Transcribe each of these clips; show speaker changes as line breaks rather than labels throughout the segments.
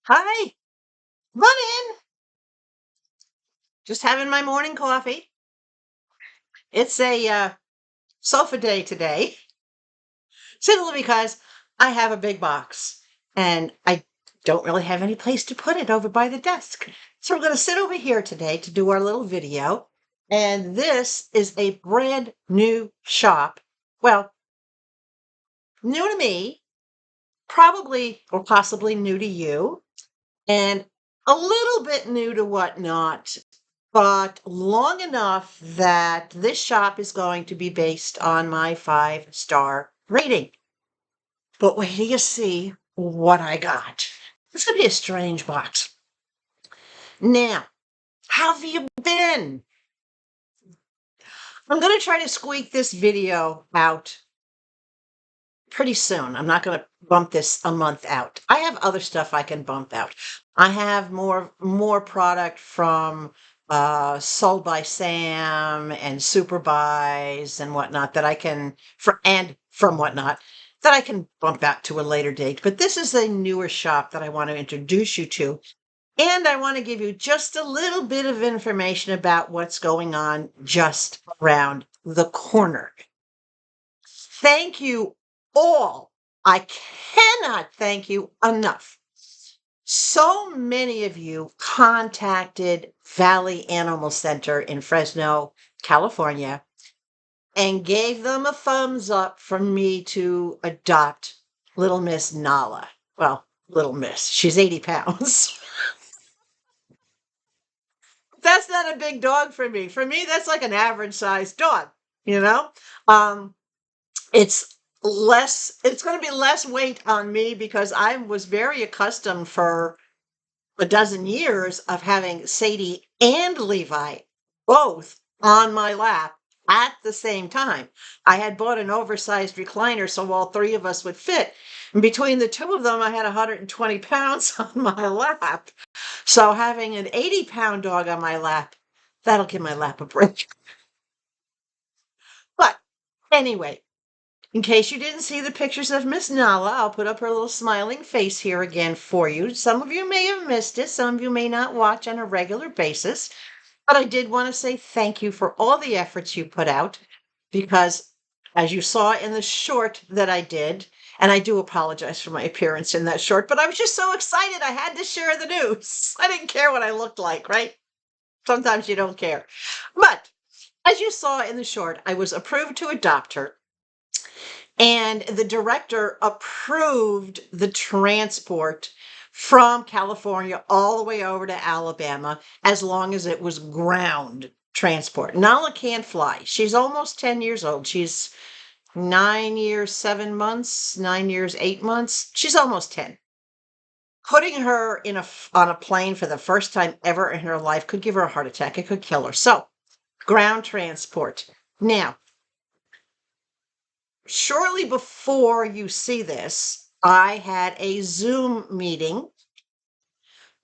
Hi, come on in. Just having my morning coffee. It's a sofa day today, simply because I have a big box and I don't really have any place to put it over by the desk. So we're going to sit over here today to do our little video. And this is a brand new shop. Well, new to me, probably or possibly new to you, and a little bit new to Whatnot, but long enough that this shop is going to be based on my 5-star rating. But wait till you see what I got. It's going to be a strange box. Now, how have you been? I'm going to try to squeak this video out pretty soon. I'm not going to bump this a month out. I have other stuff I can bump out. I have more product from SoldBySam and SuperBuys and whatnot that I can from whatnot that I can bump out to a later date. But this is a newer shop that I want to introduce you to. And I want to give you just a little bit of information about what's going on just around the corner. Thank you all. I cannot thank you enough. So many of you contacted Valley Animal Center in Fresno, California, and gave them a thumbs up for me to adopt little Miss Nala. Well, little Miss, she's 80 pounds. That's not a big dog for me. For me, that's like an average sized dog, you know? It's going to be less weight on me because I was very accustomed for a dozen years of having Sadie and Levi both on my lap at the same time. I had bought an oversized recliner so all three of us would fit. And between the two of them, I had 120 pounds on my lap. So having an 80-pound dog on my lap, that'll give my lap a break. But anyway, in case you didn't see the pictures of Miss Nala, I'll put up her little smiling face here again for you. Some of you may have missed it. Some of you may not watch on a regular basis. But I did want to say thank you for all the efforts you put out because, as you saw in the short that I did, and I do apologize for my appearance in that short, but I was just so excited I had to share the news. I didn't care what I looked like, right? Sometimes you don't care. But as you saw in the short, I was approved to adopt her. And the director approved the transport from California all the way over to Alabama as long as it was ground transport. Nala can't fly. She's almost 10 years old. She's 9 years, 7 months, 9 years, 8 months. She's almost 10. Putting her on a plane for the first time ever in her life could give her a heart attack. It could kill her. So, ground transport. Now, shortly before you see this, I had a Zoom meeting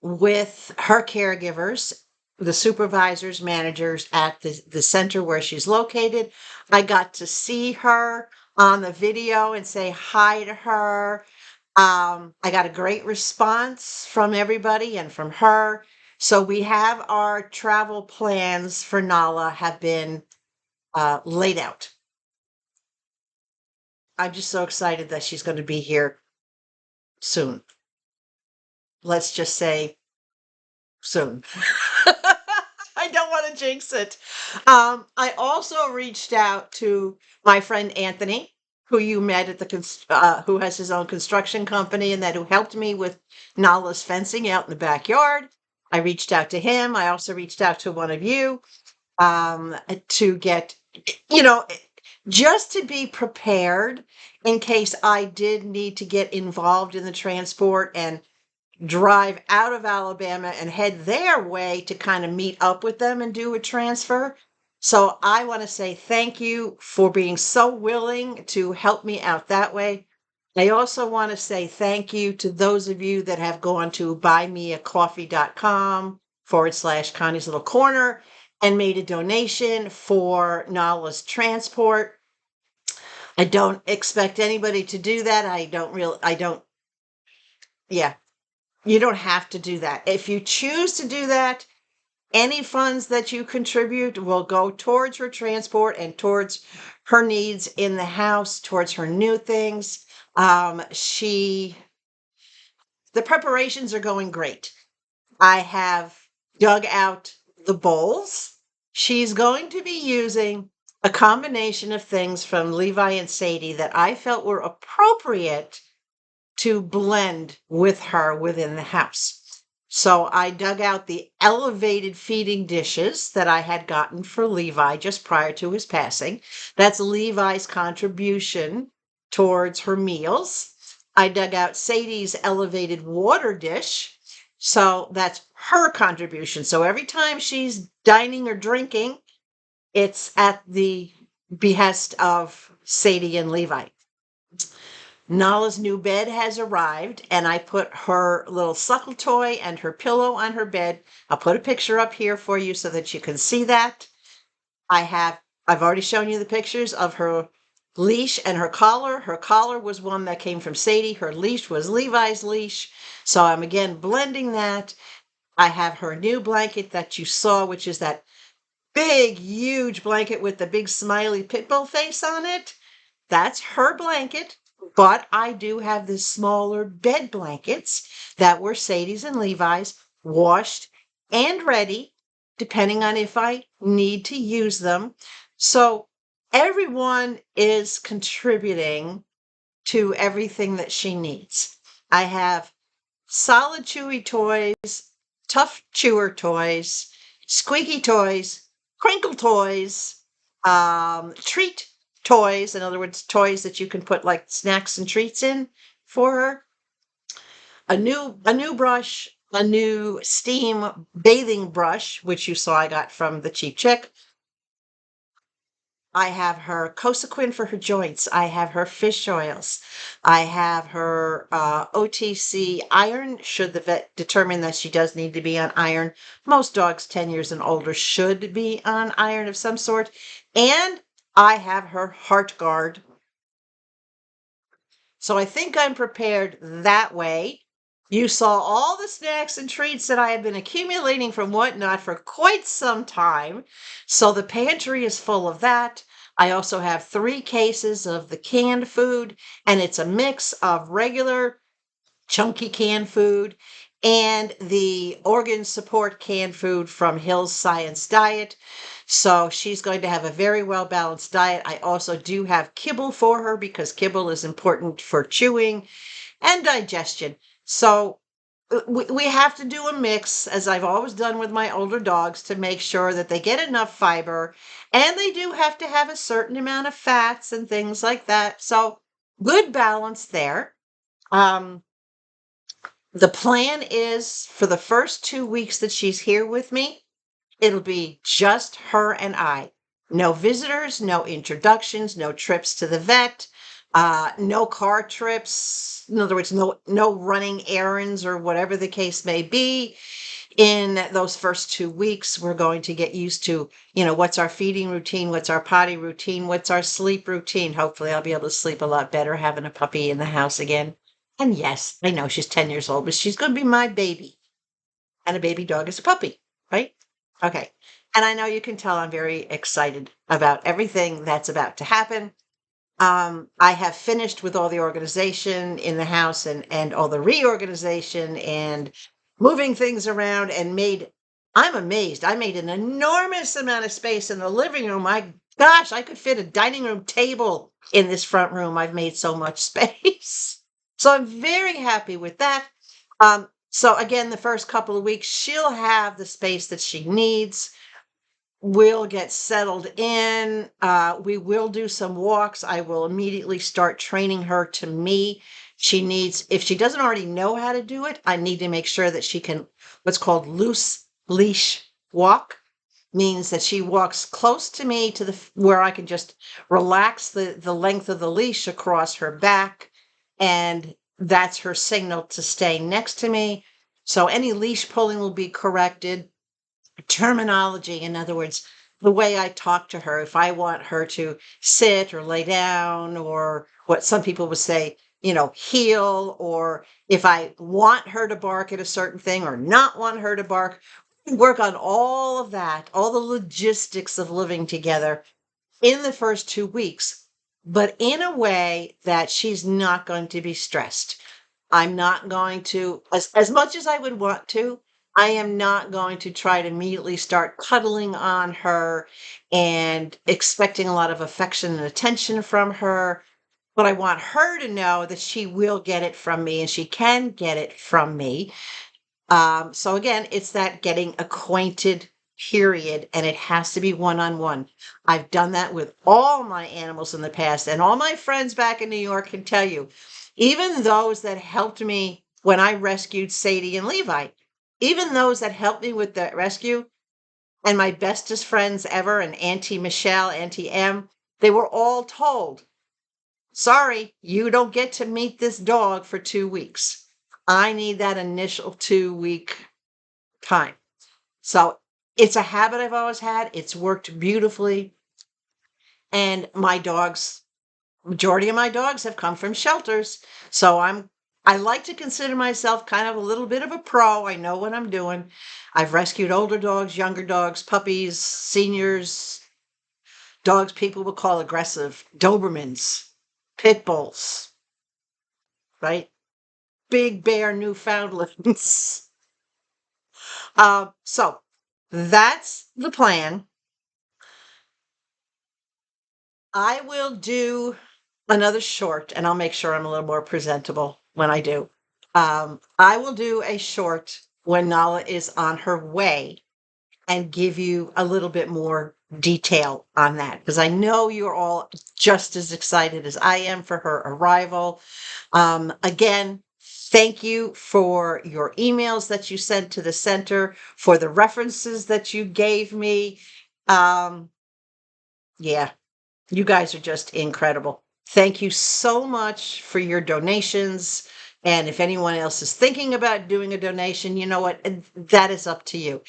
with her caregivers, the supervisors, managers at the center where she's located. I got to see her on the video and say hi to her. I got a great response from everybody and from her. So we have our travel plans for Nala have been laid out. I'm just so excited that she's going to be here soon. Let's just say soon. I don't want to jinx it. I also reached out to my friend Anthony, who you met at who has his own construction company and who helped me with Nala's fencing out in the backyard. I reached out to him. I also reached out to one of you to get, just to be prepared in case I did need to get involved in the transport and drive out of Alabama and head their way to kind of meet up with them and do a transfer. So I want to say thank you for being so willing to help me out that way. I also want to say thank you to those of you that have gone to buymeacoffee.com/Connie's Little Corner and made a donation for Nala's transport. I don't expect anybody to do that. Yeah. you don't have to do that. If you choose to do that, any funds that you contribute will go towards her transport and towards her needs in the house, towards her new things. The preparations are going great. I have dug out the bowls. She's going to be using a combination of things from Levi and Sadie that I felt were appropriate to blend with her within the house. So I dug out the elevated feeding dishes that I had gotten for Levi just prior to his passing. That's Levi's contribution towards her meals. I dug out Sadie's elevated water dish. So that's her contribution. So every time she's dining or drinking, it's at the behest of Sadie and Levi. Nala's new bed has arrived, and I put her little suckle toy and her pillow on her bed. I'll put a picture up here for you so that you can see that. I've already shown you the pictures of her leash and her collar. Her collar was one that came from Sadie. Her leash was Levi's leash. So I'm again blending that. I have her new blanket that you saw, which is that big, huge blanket with the big smiley pit bull face on it. That's her blanket. But I do have the smaller bed blankets that were Sadie's and Levi's, washed and ready, depending on if I need to use them. So everyone is contributing to everything that she needs. I have solid chewy toys, tough chewer toys, squeaky toys, crinkle toys, treat toys, in other words, toys that you can put like snacks and treats in for her. A new brush, a new steam bathing brush, which you saw I got from TheCheapChick. I have her Cosequin for her joints. I have her fish oils. I have her OTC iron, should the vet determine that she does need to be on iron. Most dogs 10 years and older should be on iron of some sort. And I have her Heart Guard. So I think I'm prepared that way. You saw all the snacks and treats that I have been accumulating from Whatnot for quite some time. So the pantry is full of that. I also have 3 cases of the canned food, and it's a mix of regular chunky canned food and the organ support canned food from Hill's Science Diet. So she's going to have a very well-balanced diet. I also do have kibble for her because kibble is important for chewing and digestion. So we have to do a mix, as I've always done with my older dogs, to make sure that they get enough fiber, and they do have to have a certain amount of fats and things like that. So good balance there. The plan is for the first 2 weeks that she's here with me, it'll be just her and I. No visitors, no introductions, no trips to the vet, no car trips. In other words, no running errands or whatever the case may be. In those first 2 weeks, we're going to get used to, what's our feeding routine, what's our potty routine, what's our sleep routine. Hopefully I'll be able to sleep a lot better having a puppy in the house again. And yes, I know she's 10 years old, but she's going to be my baby. And a baby dog is a puppy, right? Okay. And I know you can tell I'm very excited about everything that's about to happen. I have finished with all the organization in the house and all the reorganization and moving things around and I'm amazed. I made an enormous amount of space in the living room. My gosh, I could fit a dining room table in this front room. I've made so much space. So I'm very happy with that. So again, the first couple of weeks, she'll have the space that she needs. We'll get settled in. We will do some walks. I will immediately start training her to me. If she doesn't already know how to do it, I need to make sure that she can, what's called loose leash walk. Means that she walks close to me where I can just relax the length of the leash across her back. And that's her signal to stay next to me. So any leash pulling will be corrected. Terminology, in other words, the way I talk to her, if I want her to sit or lay down, or what some people would say, heel, or if I want her to bark at a certain thing or not want her to bark. We work on all of that, all the logistics of living together in the first 2 weeks, but in a way that she's not going to be stressed. I'm not going to, as much as I would want to, I am not going to try to immediately start cuddling on her and expecting a lot of affection and attention from her. But I want her to know that she will get it from me and she can get it from me. So again, it's that getting acquainted period, and it has to be one-on-one. I've done that with all my animals in the past, and all my friends back in New York can tell you, even those that helped me when I rescued Sadie and Levi, even those that helped me with the rescue, and my bestest friends ever, and Auntie Michelle, Auntie M, they were all told, sorry, you don't get to meet this dog for 2 weeks. I need that initial 2 week time. So it's a habit I've always had. It's worked beautifully. And majority of my dogs have come from shelters. So I like to consider myself kind of a little bit of a pro. I know what I'm doing. I've rescued older dogs, younger dogs, puppies, seniors, dogs people would call aggressive, Dobermans, pit bulls, right? Big bear Newfoundlands. So that's the plan. I will do another short, and I'll make sure I'm a little more presentable when I do. I will do a short when Nala is on her way and give you a little bit more detail on that, because I know you're all just as excited as I am for her arrival. Again, thank you for your emails that you sent to the center, for the references that you gave me. Yeah, you guys are just incredible. Thank you so much for your donations. And if anyone else is thinking about doing a donation, you know what? That is up to you.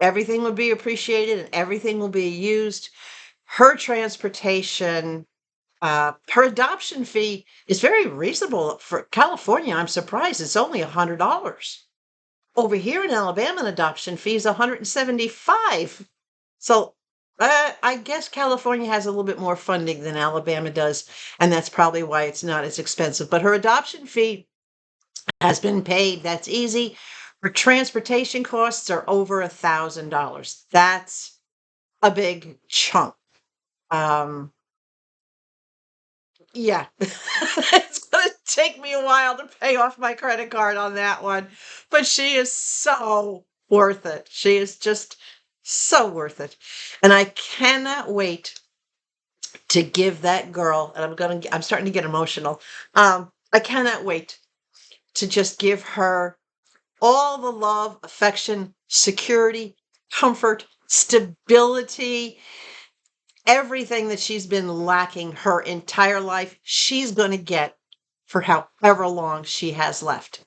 Everything will be appreciated and everything will be used. Her transportation, her adoption fee is very reasonable for California. I'm surprised it's only $100. Over here in Alabama, an adoption fee is $175. So I guess California has a little bit more funding than Alabama does, and that's probably why it's not as expensive. But her adoption fee has been paid. That's easy. Her transportation costs are over $1,000. That's a big chunk. Um, yeah, it's going to take me a while to pay off my credit card on that one, but she is so worth it. She is just so worth it. And I cannot wait to give that girl, and I'm starting to get emotional. I cannot wait to just give her all the love, affection, security, comfort, stability, everything that she's been lacking her entire life, she's going to get for however long she has left.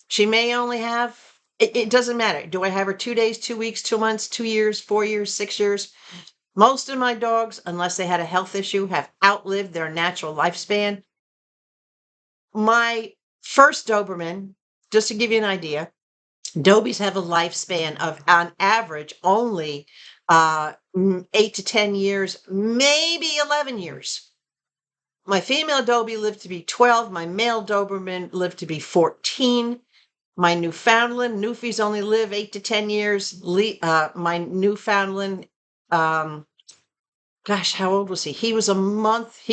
She may only have, it doesn't matter. Do I have her 2 days, 2 weeks, 2 months, 2 years, 4 years, 6 years? Most of my dogs, unless they had a health issue, have outlived their natural lifespan. My first Doberman, just to give you an idea, Dobies have a lifespan of, on average, only 8 to 10 years, maybe 11 years. My female Dobie lived to be 12. My male Doberman lived to be 14. My Newfoundland, Newfies only live 8 to 10 years. My Newfoundland, gosh, how old was he? He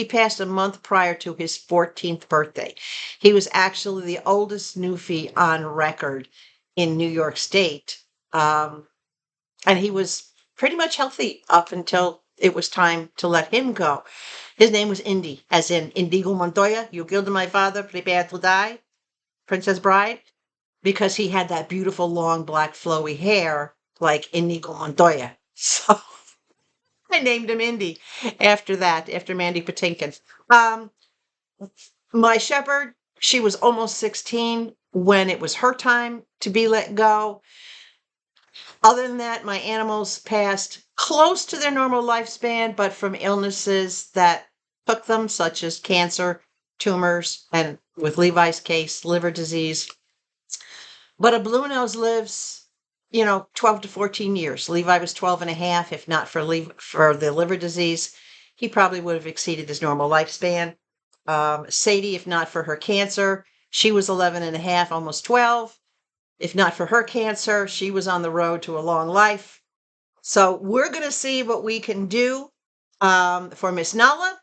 passed a month prior to his 14th birthday. He was actually the oldest Newfie on record in New York State. And he was pretty much healthy up until it was time to let him go. His name was Indy, as in Indigo Montoya, you killed my father, prepare to die, Princess Bride, because he had that beautiful long black flowy hair like Indigo Montoya. So I named him Indy after that, after Mandy Patinkin. My shepherd, she was almost 16 when it was her time to be let go. Other than that, my animals passed close to their normal lifespan, but from illnesses that took them, such as cancer, tumors, and with Levi's case, liver disease. But a blue nose lives, 12 to 14 years. Levi was 12 and a half. If not for the liver disease, he probably would have exceeded his normal lifespan. Sadie, if not for her cancer, she was 11 and a half, almost 12. If not for her cancer, she was on the road to a long life. So we're going to see what we can do for Miss Nala.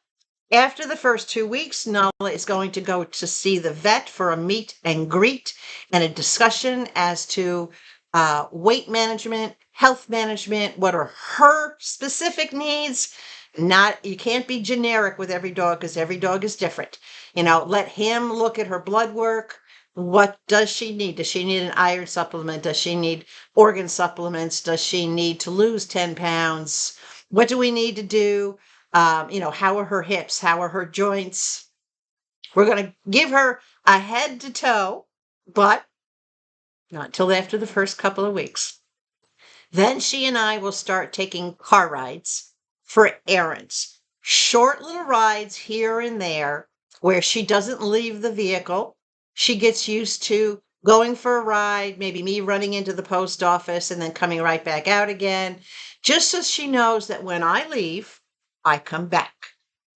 After the first 2 weeks, Nala is going to go to see the vet for a meet and greet and a discussion as to weight management, health management, what are her specific needs. You can't be generic with every dog because every dog is different. Let him look at her blood work. What does she need? Does she need an iron supplement? Does she need organ supplements? Does she need to lose 10 pounds? What do we need to do? How are her hips? How are her joints? We're going to give her a head to toe, but not till after the first couple of weeks. Then she and I will start taking car rides for errands, short little rides here and there where she doesn't leave the vehicle. She gets used to going for a ride, maybe me running into the post office and then coming right back out again, just so she knows that when I leave, I come back.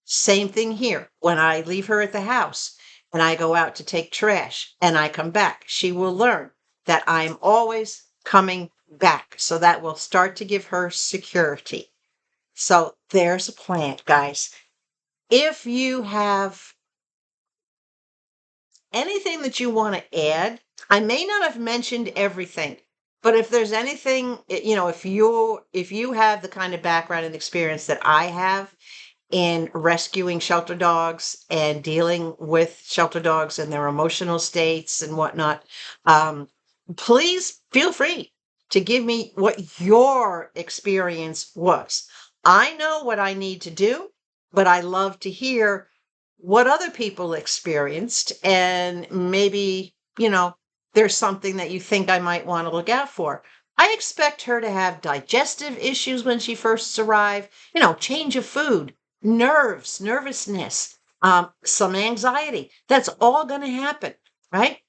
Same thing here. When I leave her at the house and I go out to take trash and I come back, she will learn that I'm always coming back. So that will start to give her security. So there's a plan, guys. If you have anything that you want to add, I may not have mentioned everything, but if there's anything, if you have the kind of background and experience that I have in rescuing shelter dogs and dealing with shelter dogs and their emotional states and whatnot, please feel free to give me what your experience was. I know what I need to do, but I love to hear what other people experienced, and maybe, there's something that you think I might want to look out for. I expect her to have digestive issues when she first arrived, change of food, nervousness, some anxiety. That's all going to happen, right?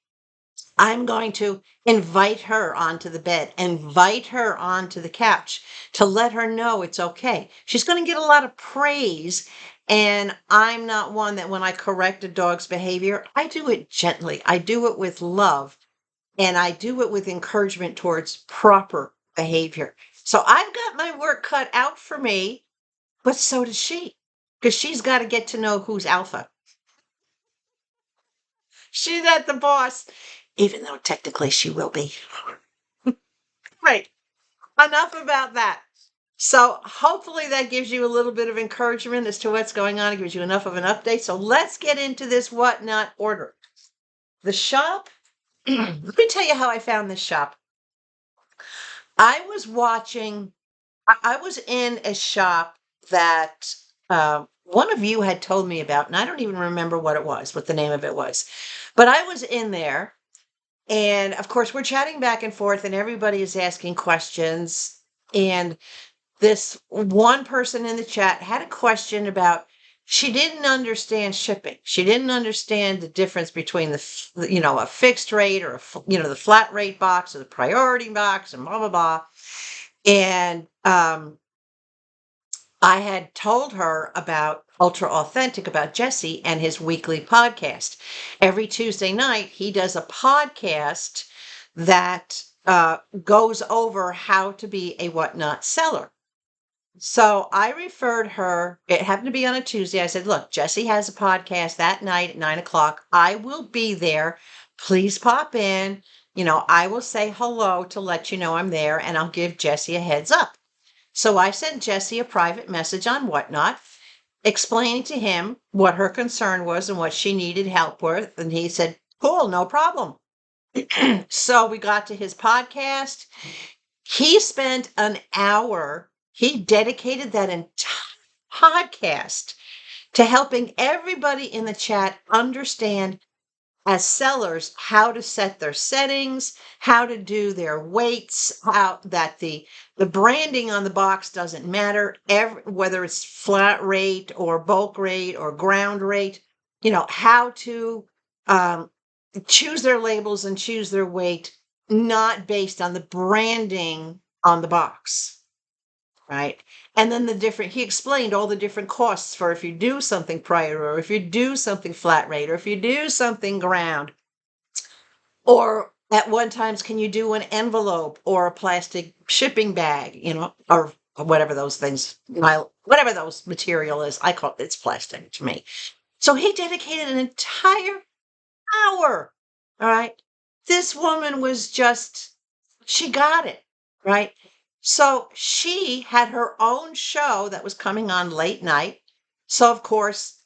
I'm going to invite her onto the bed, invite her onto the couch to let her know it's okay. She's going to get a lot of praise. And I'm not one that when I correct a dog's behavior, I do it gently. I do it with love, and I do it with encouragement towards proper behavior. So I've got my work cut out for me, but so does she, because she's got to get to know who's alpha. She's at the boss, even though technically she will be. Right. Enough about that. So hopefully that gives you a little bit of encouragement as to what's going on. It gives you enough of an update. So let's get into this whatnot order. The shop, let me tell you how I found this shop. I was in a shop that one of you had told me about, and I don't even remember what the name of it was. But I was in there, and of course we're chatting back and forth, and everybody is asking questions. And this one person in the chat had a question about, she didn't understand shipping. She didn't understand the difference between a fixed rate or the flat rate box or the priority box and blah, blah, blah. And I had told her about UltraAuthentic, about Jesse and his weekly podcast. Every Tuesday night, he does a podcast that goes over how to be a whatnot seller. So I referred her, it happened to be on a Tuesday. I said, look, Jesse has a podcast that night at 9:00. I will be there. Please pop in. I will say hello to let you know I'm there, and I'll give Jesse a heads up. So I sent Jesse a private message on Whatnot, explaining to him what her concern was and what she needed help with. And he said, cool, no problem. So we got to his podcast. He spent an hour. He dedicated that entire podcast to helping everybody in the chat understand, as sellers, how to set their settings, how to do their weights, how that the branding on the box doesn't matter, whether it's flat rate or bulk rate or ground rate. how to choose their labels and choose their weight, not based on the branding on the box, right? And then he explained all the different costs for if you do something prior, or if you do something flat rate, or if you do something ground, or at one times, can you do an envelope or a plastic shipping bag, or whatever those things, whatever those material is. I call it's plastic to me. So he dedicated an entire hour. All right. This woman was she got it. Right. So she had her own show that was coming on late night. So, of course,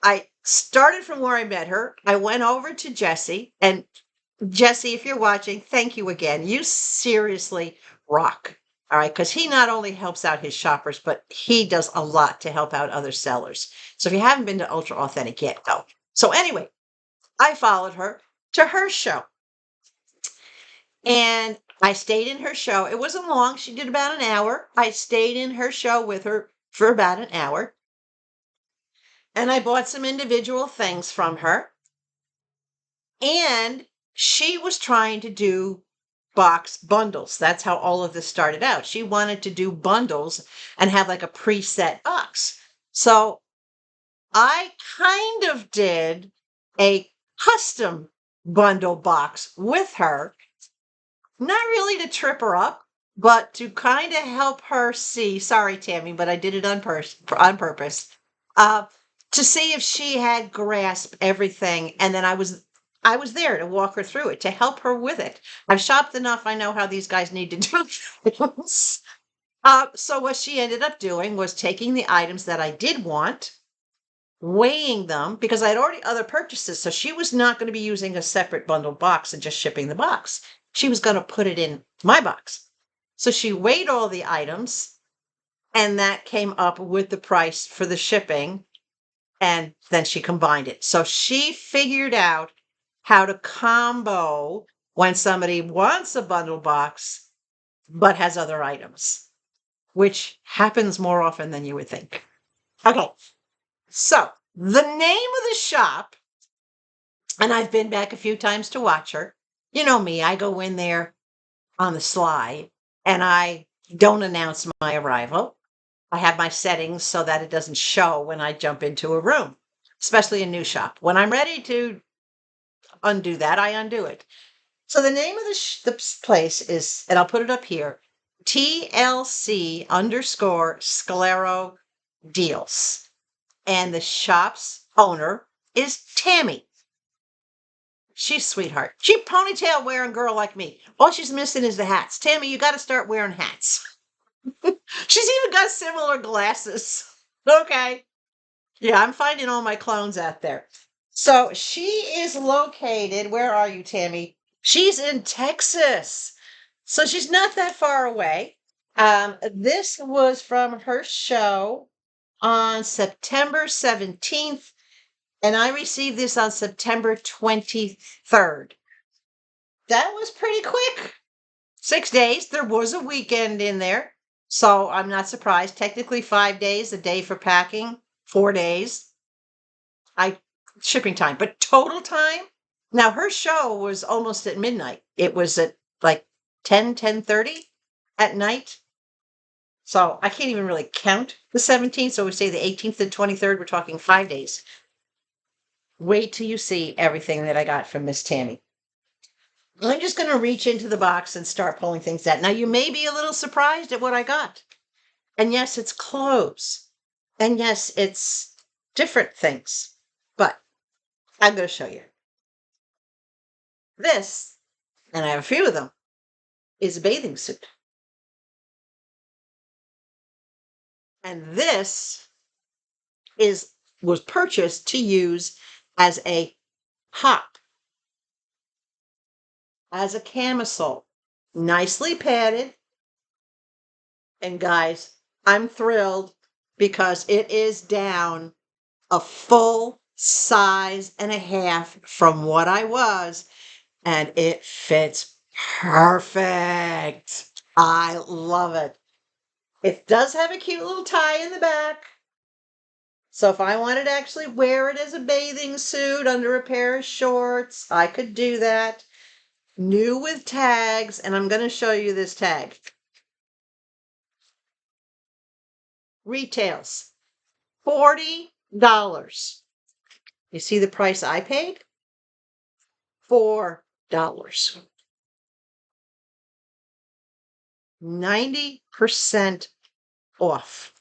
I started from where I met her. I went over to Jesse, and Jesse, if you're watching, thank you again. You seriously rock. All right. Because he not only helps out his shoppers, but he does a lot to help out other sellers. So if you haven't been to UltraAuthentic yet, go. So anyway, I followed her to her show. And I stayed in her show. It wasn't long. She did about an hour. I stayed in her show with her for about an hour. And I bought some individual things from her. And she was trying to do box bundles. That's how all of this started out. She wanted to do bundles and have like a preset box. So I kind of did a custom bundle box with her, not really to trip her up, but to kind of help her see. Sorry, Tammy, but I did it on purpose. To see if she had grasped everything, and then I was there to walk her through it, to help her with it. I've shopped enough. I know how these guys need to do things. So what she ended up doing was taking the items that I did want, weighing them, because I had already other purchases. So she was not going to be using a separate bundled box and just shipping the box. She was going to put it in my box. So she weighed all the items, and that came up with the price for the shipping. And then she combined it. So she figured out how to combo when somebody wants a bundle box, but has other items, which happens more often than you would think. Okay. So the name of the shop, and I've been back a few times to watch her. You know me, I go in there on the sly and I don't announce my arrival. I have my settings so that it doesn't show when I jump into a room, especially a new shop. When I'm ready to undo that, I undo it. So the name of the place is, and I'll put it up here, TLC_Sclero Deals. And the shop's owner is Tammy. She's a sweetheart. She ponytail wearing girl like me. All she's missing is the hats. Tammy, you got to start wearing hats. She's even got similar glasses. Okay. Yeah, I'm finding all my clones out there. So she is located, where are you, Tammy? She's in Texas. So she's not that far away. This was from her show on September 17th, and I received this on September 23rd. That was pretty quick. 6 days. There was a weekend in there. So I'm not surprised. Technically 5 days, a day for packing, 4 days. Shipping time, but total time. Now her show was almost at midnight. It was at like 10:30 at night. So I can't even really count the 17th. So we say the 18th and 23rd, we're talking 5 days. Wait till you see everything that I got from Miss Tammy. I'm just going to reach into the box and start pulling things out. Now, you may be a little surprised at what I got. And yes, it's clothes. And yes, it's different things. But I'm going to show you. This, and I have a few of them, is a bathing suit. And this was purchased to use as a hop, as a camisole, nicely padded. And guys, I'm thrilled because it is down a full size and a half from what I was, and it fits perfect. I love it. It does have a cute little tie in the back. So if I wanted to actually wear it as a bathing suit under a pair of shorts, I could do that. New with tags, and I'm going to show you this tag. Retails $40. You see the price I paid? $4. 90% off.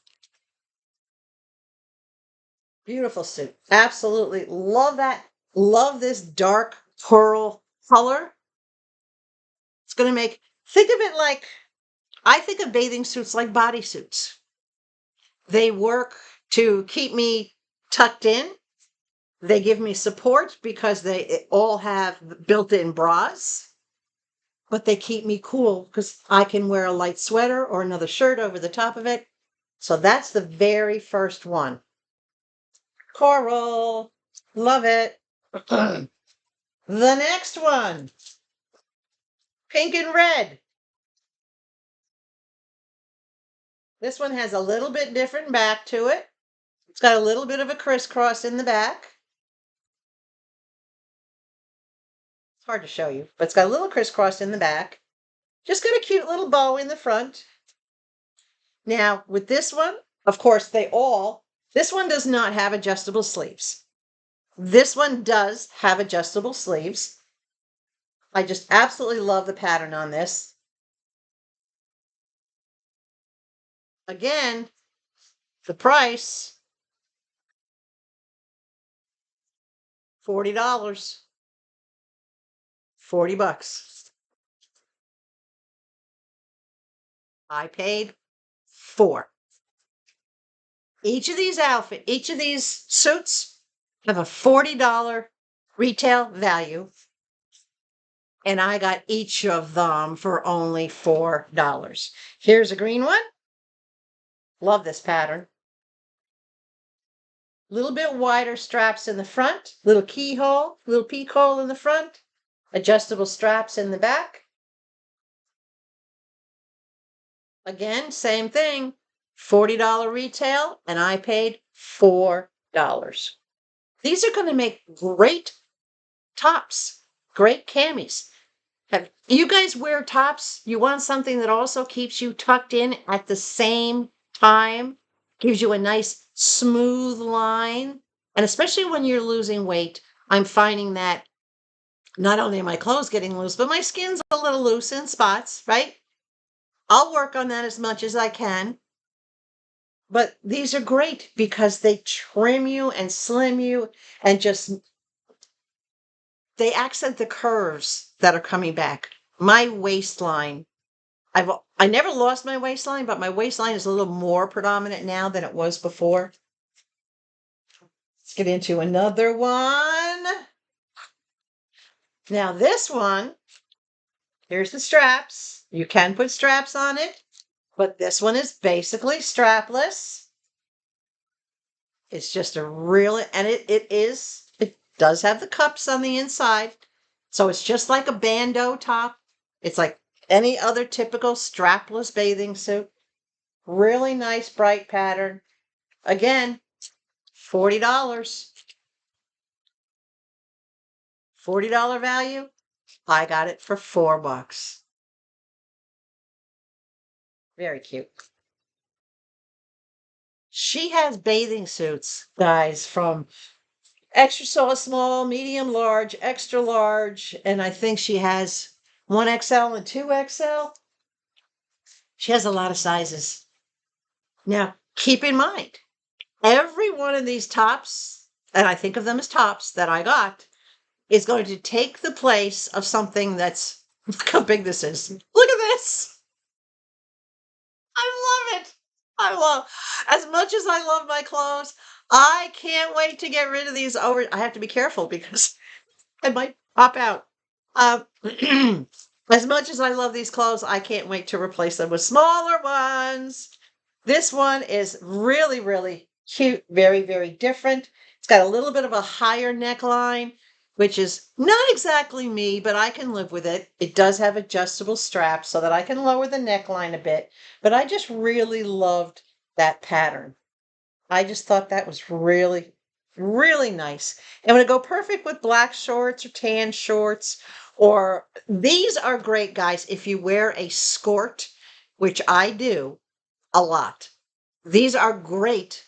Beautiful suit. Absolutely love that. Love this dark pearl color. It's going to make, think of it like, I think of bathing suits like bodysuits. They work to keep me tucked in. They give me support because they all have built-in bras, but they keep me cool because I can wear a light sweater or another shirt over the top of it. So that's the very first one. Coral. Love it. The next one. Pink and red. This one has a little bit different back to it. It's got a little bit of a crisscross in the back. It's hard to show you, but it's got a little crisscross in the back. Just got a cute little bow in the front. Now, with this one, of course, this one does not have adjustable sleeves. This one does have adjustable sleeves. I just absolutely love the pattern on this. Again, the price, $40. $40. I paid $4. Each of these suits have a $40 retail value, and I got each of them for only $4. Here's a green one. Love this pattern. Little bit wider straps in the front, little keyhole, little peek hole in the front, adjustable straps in the back. Again, same thing, $40 retail, and I paid $4. These are going to make great tops, great camis. Have you guys wear tops? You want something that also keeps you tucked in at the same time, gives you a nice smooth line. And especially when you're losing weight, I'm finding that not only are my clothes getting loose, but my skin's a little loose in spots, right? I'll work on that as much as I can. But these are great because they trim you and slim you and just, they accent the curves that are coming back. My waistline, I never lost my waistline, but my waistline is a little more predominant now than it was before. Let's get into another one. Now this one, here's the straps. You can put straps on it, but this one is basically strapless. It's just a really, and it does have the cups on the inside. So it's just like a bandeau top. It's like any other typical strapless bathing suit. Really nice bright pattern. Again, $40. $40 value. I got it for $4. Very cute. She has bathing suits, guys, from extra small, medium, large, extra large, and I think she has 1XL and 2XL. She has a lot of sizes. Now, keep in mind, every one of these tops, and I think of them as tops that I got, is going to take the place of something that's, look how big this is. Look at this. I love it. As much as I love my clothes, I can't wait to get rid of these over. I have to be careful because I might pop out. As much as I love these clothes, I can't wait to replace them with smaller ones. This one is really, really cute. Very, very different. It's got a little bit of a higher neckline, which is not exactly me, but I can live with it. It does have adjustable straps so that I can lower the neckline a bit, but I just really loved that pattern. I just thought that was really, really nice. And would it go perfect with black shorts or tan shorts? Or these are great, guys, if you wear a skirt, which I do a lot. These are great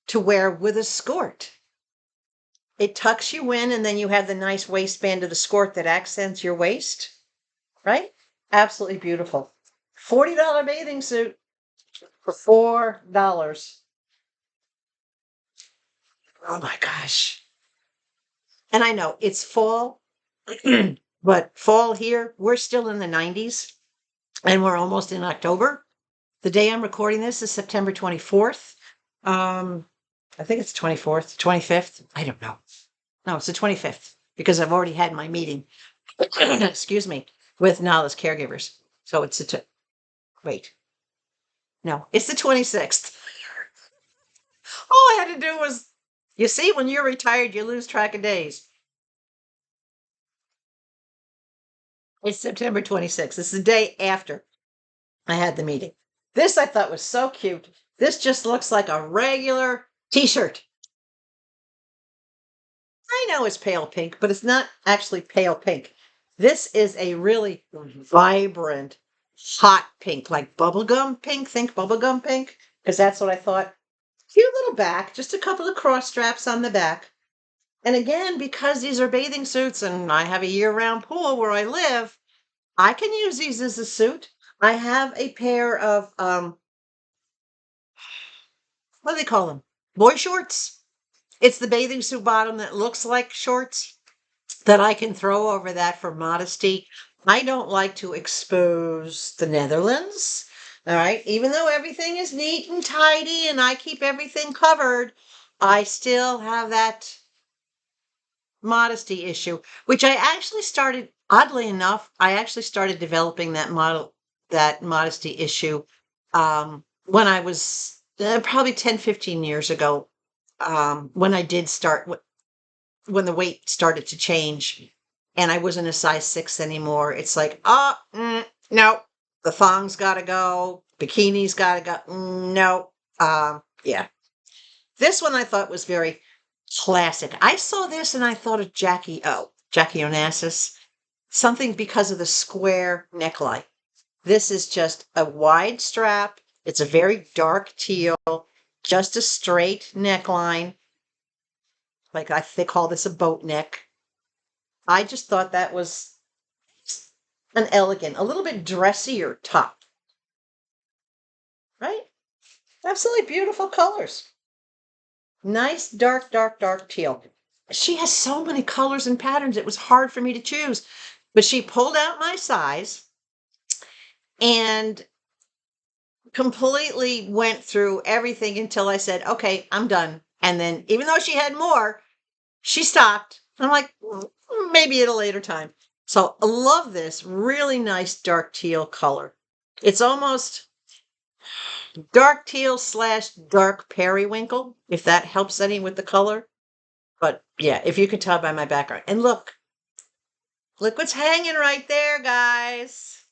to wear with a skirt. It tucks you in, and then you have the nice waistband of the skirt that accents your waist, right? Absolutely beautiful. $40 bathing suit for $4. Oh my gosh. And I know it's fall, but fall here, we're still in the 90s and we're almost in October. The day I'm recording this is September 24th. I think it's 24th, 25th. I don't know. No, it's the 25th because I've already had my meeting, excuse me, with Nala's caregivers. So it's wait. No, it's the 26th. All I had to do was, you see, when you're retired, you lose track of days. It's September 26th. It's the day after I had the meeting. This I thought was so cute. This just looks like a regular t-shirt. I know it's pale pink, but it's not actually pale pink. This is a really vibrant, hot pink, like bubblegum pink. Think bubblegum pink, because that's what I thought. Cute little back, just a couple of cross straps on the back. And again, because these are bathing suits and I have a year-round pool where I live, I can use these as a suit. I have a pair of, what do they call them? Boy shorts. It's the bathing suit bottom that looks like shorts that I can throw over that for modesty. I don't like to expose the Netherlands. All right. Even though everything is neat and tidy and I keep everything covered, I still have that modesty issue, which I actually started, oddly enough, I actually started developing that modesty issue when I was probably 10, 15 years ago, when I did start, when the weight started to change and I wasn't a size 6 anymore. It's like, no, the thong's got to go, bikini's got to go. No, yeah. This one I thought was very classic. I saw this and I thought of Jackie Onassis, something because of the square neckline. This is just a wide strap. It's a very dark teal, just a straight neckline. Like they call this a boat neck. I just thought that was an elegant, a little bit dressier top. Right? Absolutely beautiful colors. Nice, dark, dark, dark teal. She has so many colors and patterns, it was hard for me to choose. But she pulled out my size and completely went through everything until I said, okay, I'm done. And then, even though she had more, she stopped. I'm like, maybe at a later time. So I love this really nice dark teal color. It's almost dark teal / dark periwinkle, if that helps any with the color. But yeah, if you could tell by my background. And look what's hanging right there, guys.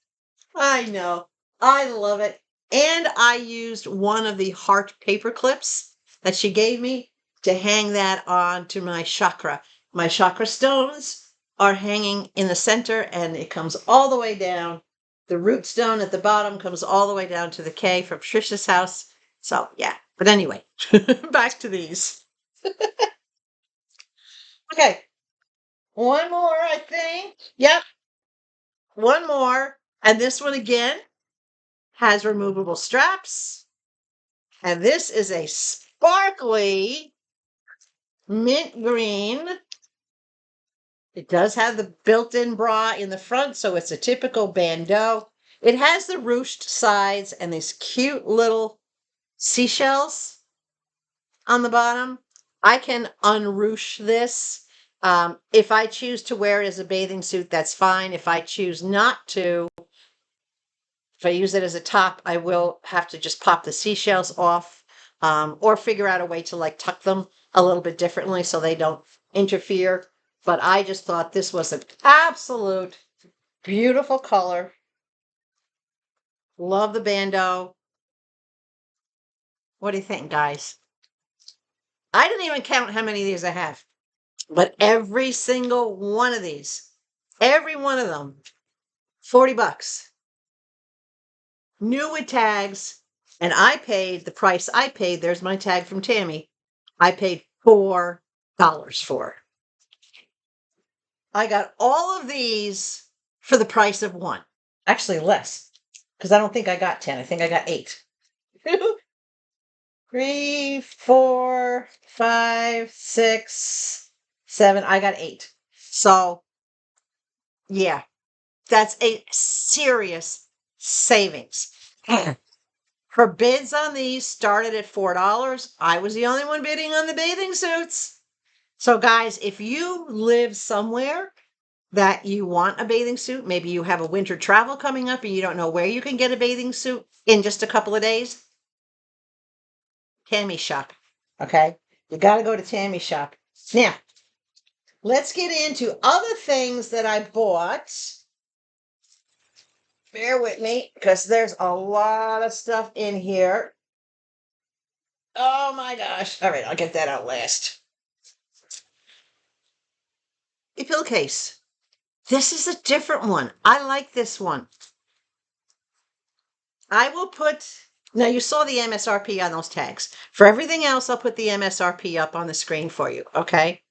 I know. I love it. And I used one of the heart paper clips that she gave me to hang that on to my chakra. My chakra stones are hanging in the center and it comes all the way down. The root stone at the bottom comes all the way down to the K from Trisha's house. So yeah, but anyway, back to these. Okay, one more, I think. Yep, one more. And this one again has removable straps. And this is a sparkly mint green. It does have the built-in bra in the front, so it's a typical bandeau. It has the ruched sides and these cute little seashells on the bottom. I can unruche this. If I choose to wear it as a bathing suit, that's fine. If I choose not to, if I use it as a top, I will have to just pop the seashells off, or figure out a way to like tuck them a little bit differently so they don't interfere. But I just thought this was an absolute beautiful color. Love the bandeau. What do you think, guys? I didn't even count how many of these I have, but every single one of these, every one of them, 40 bucks. New with tags, and I paid the price I paid. There's my tag from Tammy. I paid $4 for. I got all of these for the price of one. Actually, less, because I don't think I got 10. I think I got 8. 3, 4, 5, 6, 7. I got 8. So, yeah, that's a serious savings. Her bids on these started at $4. I was the only one bidding on the bathing suits. So, guys, if you live somewhere that you want a bathing suit, maybe you have a winter travel coming up and you don't know where you can get a bathing suit in just a couple of days, Tammy shop. Okay? You got to go to Tammy shop. Now, let's get into other things that I bought. Bear with me because there's a lot of stuff in here. Oh my gosh. All right, I'll get that out last. A pillowcase. This is a different one. I like this one. I will put, now you saw the MSRP on those tags. For everything else, I'll put the MSRP up on the screen for you, okay?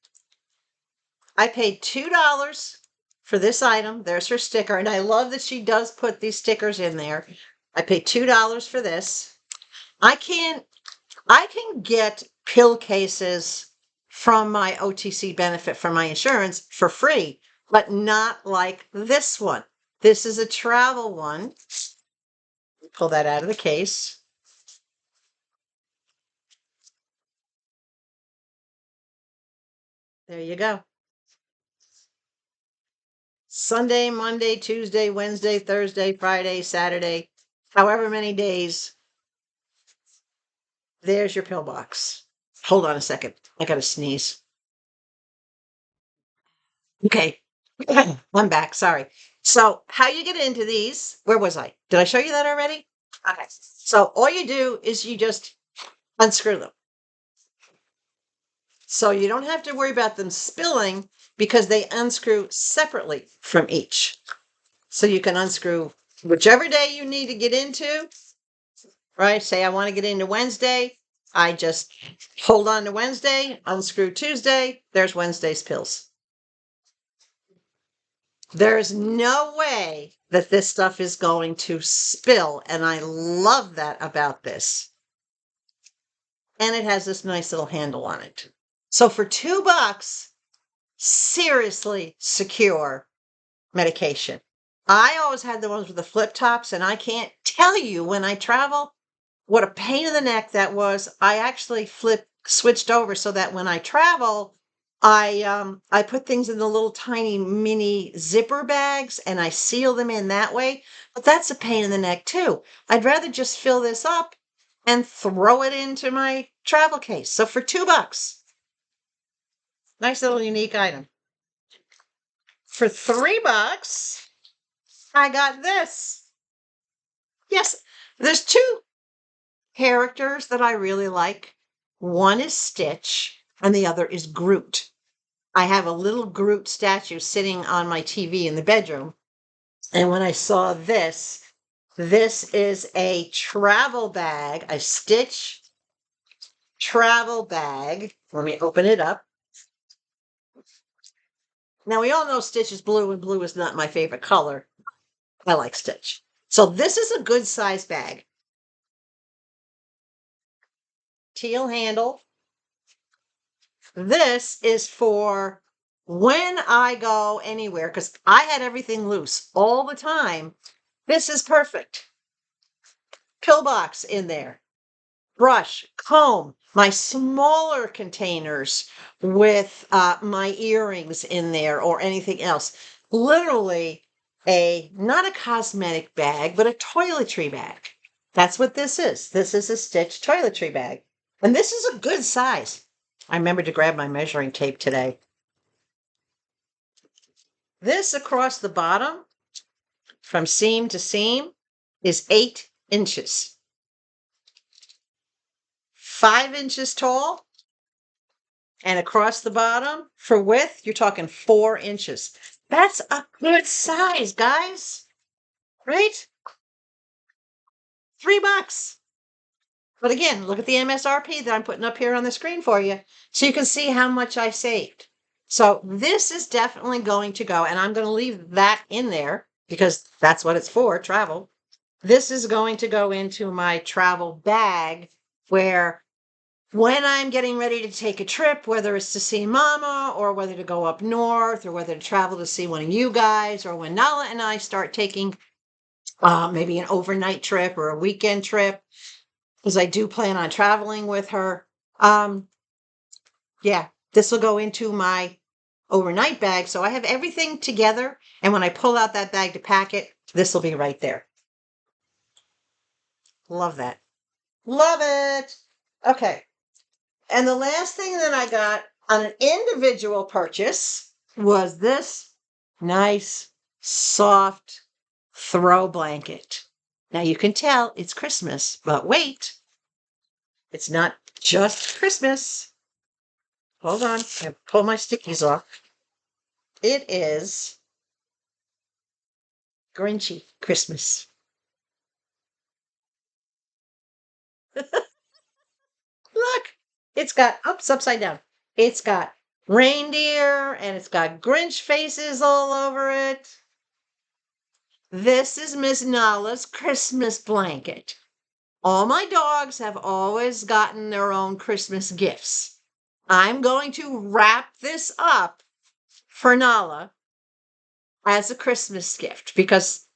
I paid $2 for this item. There's her sticker, and I love that she does put these stickers in there. I paid $2 for this. I can get pill cases from my OTC benefit from my insurance for free, but not like this one. This is a travel one. Pull that out of the case. There you go. Sunday, Monday, Tuesday, Wednesday, Thursday, Friday, Saturday, however many days. There's your pill box. Hold on a second. I got to sneeze. Okay. I'm back. Sorry. So, how you get into these? Where was I? Did I show you that already? Okay. So, all you do is you just unscrew them. So, you don't have to worry about them spilling because they unscrew separately from each. So, you can unscrew whichever day you need to get into, right? Say, I want to get into Wednesday. I just hold on to Wednesday, unscrew Tuesday. There's Wednesday's pills. There's no way that this stuff is going to spill. And I love that about this. And it has this nice little handle on it. So for $2, seriously secure medication. I always had the ones with the flip tops, and I can't tell you when I travel what a pain in the neck that was. I actually switched over so that when I travel, I put things in the little tiny mini zipper bags and I seal them in that way. But that's a pain in the neck too. I'd rather just fill this up and throw it into my travel case. So for $2, nice little unique item. For $3, I got this. Yes, there's two characters that I really like. One is Stitch and the other is Groot. I have a little Groot statue sitting on my TV in the bedroom. And when I saw this, this is a travel bag, a Stitch travel bag. Let me open it up. Now, we all know Stitch is blue, and blue is not my favorite color. I like Stitch. So this is a good size bag. Teal handle. This is for when I go anywhere, because I had everything loose all the time. This is perfect. Pill box in there. Brush, comb, my smaller containers with my earrings in there or anything else. Literally not a cosmetic bag, but a toiletry bag. That's what this is. This is a Stitch toiletry bag. And this is a good size. I remembered to grab my measuring tape today. This across the bottom, from seam to seam, is 8 inches. 5 inches tall And across the bottom for width, you're talking 4 inches. That's a good size, guys. Right? $3. But again, look at the MSRP that I'm putting up here on the screen for you, so you can see how much I saved. So this is definitely going to go, and I'm going to leave that in there because that's what it's for, travel. This is going to go into my travel bag where when I'm getting ready to take a trip, whether it's to see Mama or whether to go up north or whether to travel to see one of you guys, or when Nala and I start taking maybe an overnight trip or a weekend trip, because I do plan on traveling with her. Yeah, this will go into my overnight bag. So I have everything together. And when I pull out that bag to pack it, this will be right there. Love that. Love it. Okay. And the last thing that I got on an individual purchase was this nice, soft throw blanket. Now you can tell it's Christmas, but wait, it's not just Christmas. Hold on, I pull my stickies off. It is Grinchy Christmas. Look, it's got, oops, upside down. It's got reindeer and it's got Grinch faces all over it. This is Miss Nala's Christmas blanket. All my dogs have always gotten their own Christmas gifts. I'm going to wrap this up for Nala as a Christmas gift because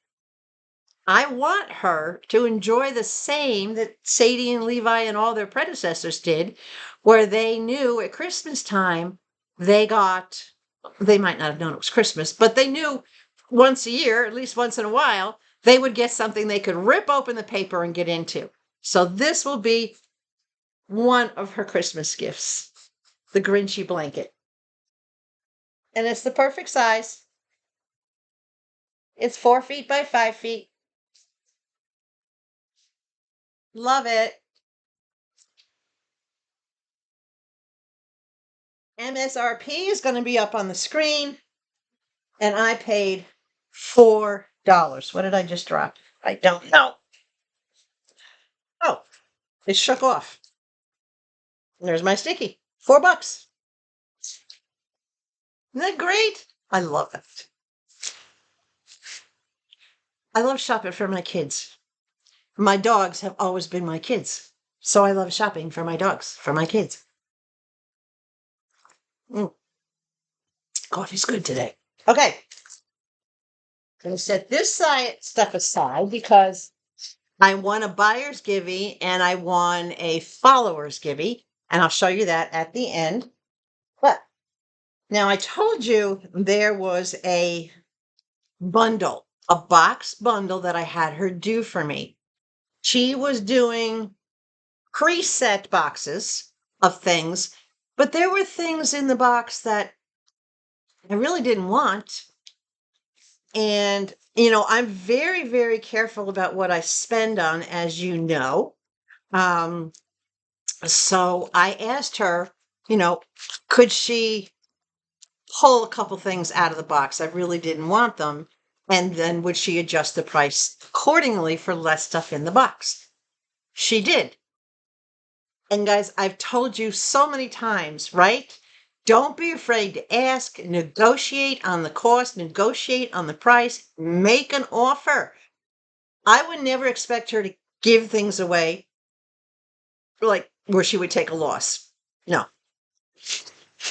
I want her to enjoy the same that Sadie and Levi and all their predecessors did, where they knew at Christmas time they might not have known it was Christmas, but they knew once a year, at least once in a while, they would get something they could rip open the paper and get into. So this will be one of her Christmas gifts, the Grinchy blanket. And it's the perfect size. It's 4 feet by 5 feet. Love it. MSRP is going to be up on the screen. And I paid $4. What did I just drop? I don't know. Oh, it shook off. And there's my sticky. $4. Isn't that great? I love it. I love shopping for my kids. My dogs have always been my kids. So I love shopping for my dogs, for my kids. Coffee's good today. Okay. I'm going to set this stuff aside because I won a buyer's givey and I won a follower's givey. And I'll show you that at the end. But now I told you there was a bundle, a box bundle that I had her do for me. She was doing preset boxes of things, but there were things in the box that I really didn't want. And, I'm very, very careful about what I spend on, as you know. So I asked her, could she pull a couple things out of the box? I really didn't want them. And then would she adjust the price accordingly for less stuff in the box? She did. And guys, I've told you so many times, right? Don't be afraid to ask, negotiate on the cost, negotiate on the price, make an offer. I would never expect her to give things away like where she would take a loss. No.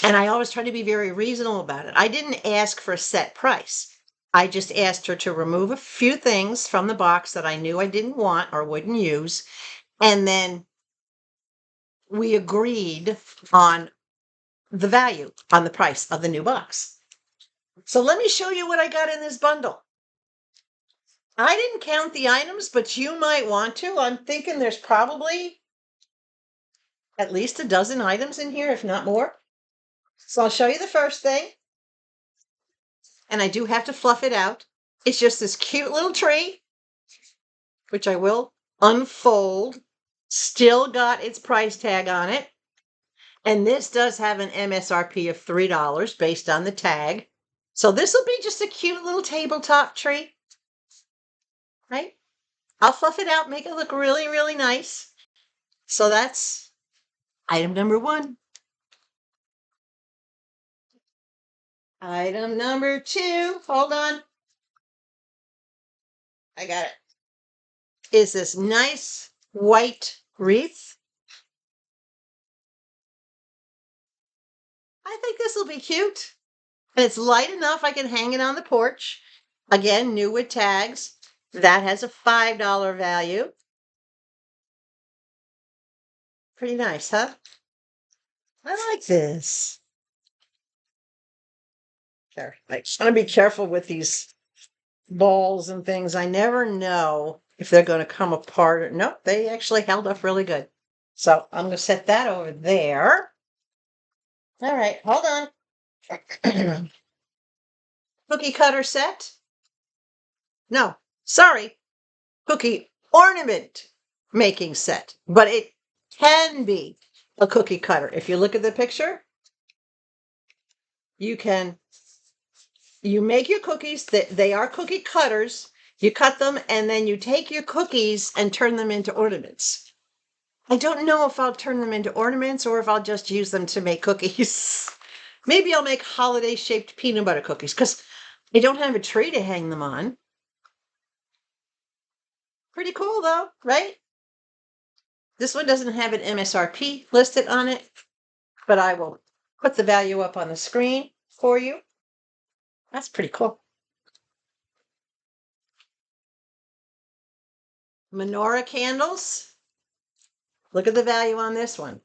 And I always try to be very reasonable about it. I didn't ask for a set price. I just asked her to remove a few things from the box that I knew I didn't want or wouldn't use. And then we agreed on the value, on the price of the new box. So let me show you what I got in this bundle. I didn't count the items, but you might want to. I'm thinking there's probably at least a dozen items in here, if not more. So I'll show you the first thing. And I do have to fluff it out. It's just this cute little tree, which I will unfold. Still got its price tag on it. And this does have an MSRP of $3 based on the tag. So this will be just a cute little tabletop tree, right? I'll fluff it out, make it look really, really nice. So that's item number 1. Item number 2, hold on. I got it. Is this nice white wreath. I think this will be cute. And it's light enough I can hang it on the porch. Again, new with tags. That has a $5 value. Pretty nice, huh? I like this. There. I want to be careful with these balls and things. I never know if they're going to come apart. Or nope, they actually held up really good. So I'm going to set that over there. All right, hold on. Cookie cutter set. No, sorry. Cookie ornament making set. But it can be a cookie cutter. If you look at the picture, you make your cookies. They are cookie cutters. You cut them and then you take your cookies and turn them into ornaments. I don't know if I'll turn them into ornaments or if I'll just use them to make cookies. Maybe I'll make holiday shaped peanut butter cookies because I don't have a tree to hang them on. Pretty cool though, right? This one doesn't have an MSRP listed on it, but I will put the value up on the screen for you. That's pretty cool. Menorah candles. Look at the value on this one.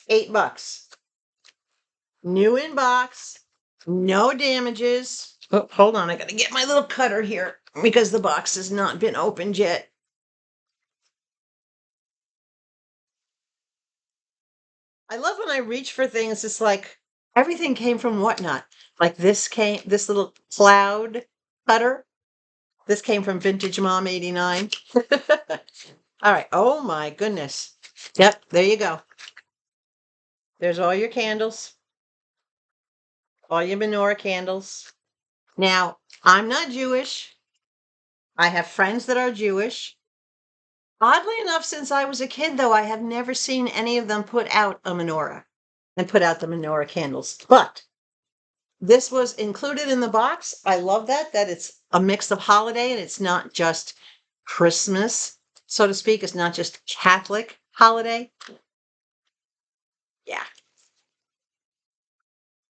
$8. New in box. No damages. Oh, hold on. I got to get my little cutter here because the box has not been opened yet. I love when I reach for things. It's like everything came from Whatnot. Like this little cloud cutter. This came from Vintage Mom 89. All right. Oh my goodness. Yep. There you go. There's all your candles. All your menorah candles. Now, I'm not Jewish. I have friends that are Jewish. Oddly enough, since I was a kid, though, I have never seen any of them put out a menorah and put out the menorah candles. But this was included in the box. I love that it's a mix of holiday and it's not just Christmas, so to speak. It's not just Catholic holiday. Yeah.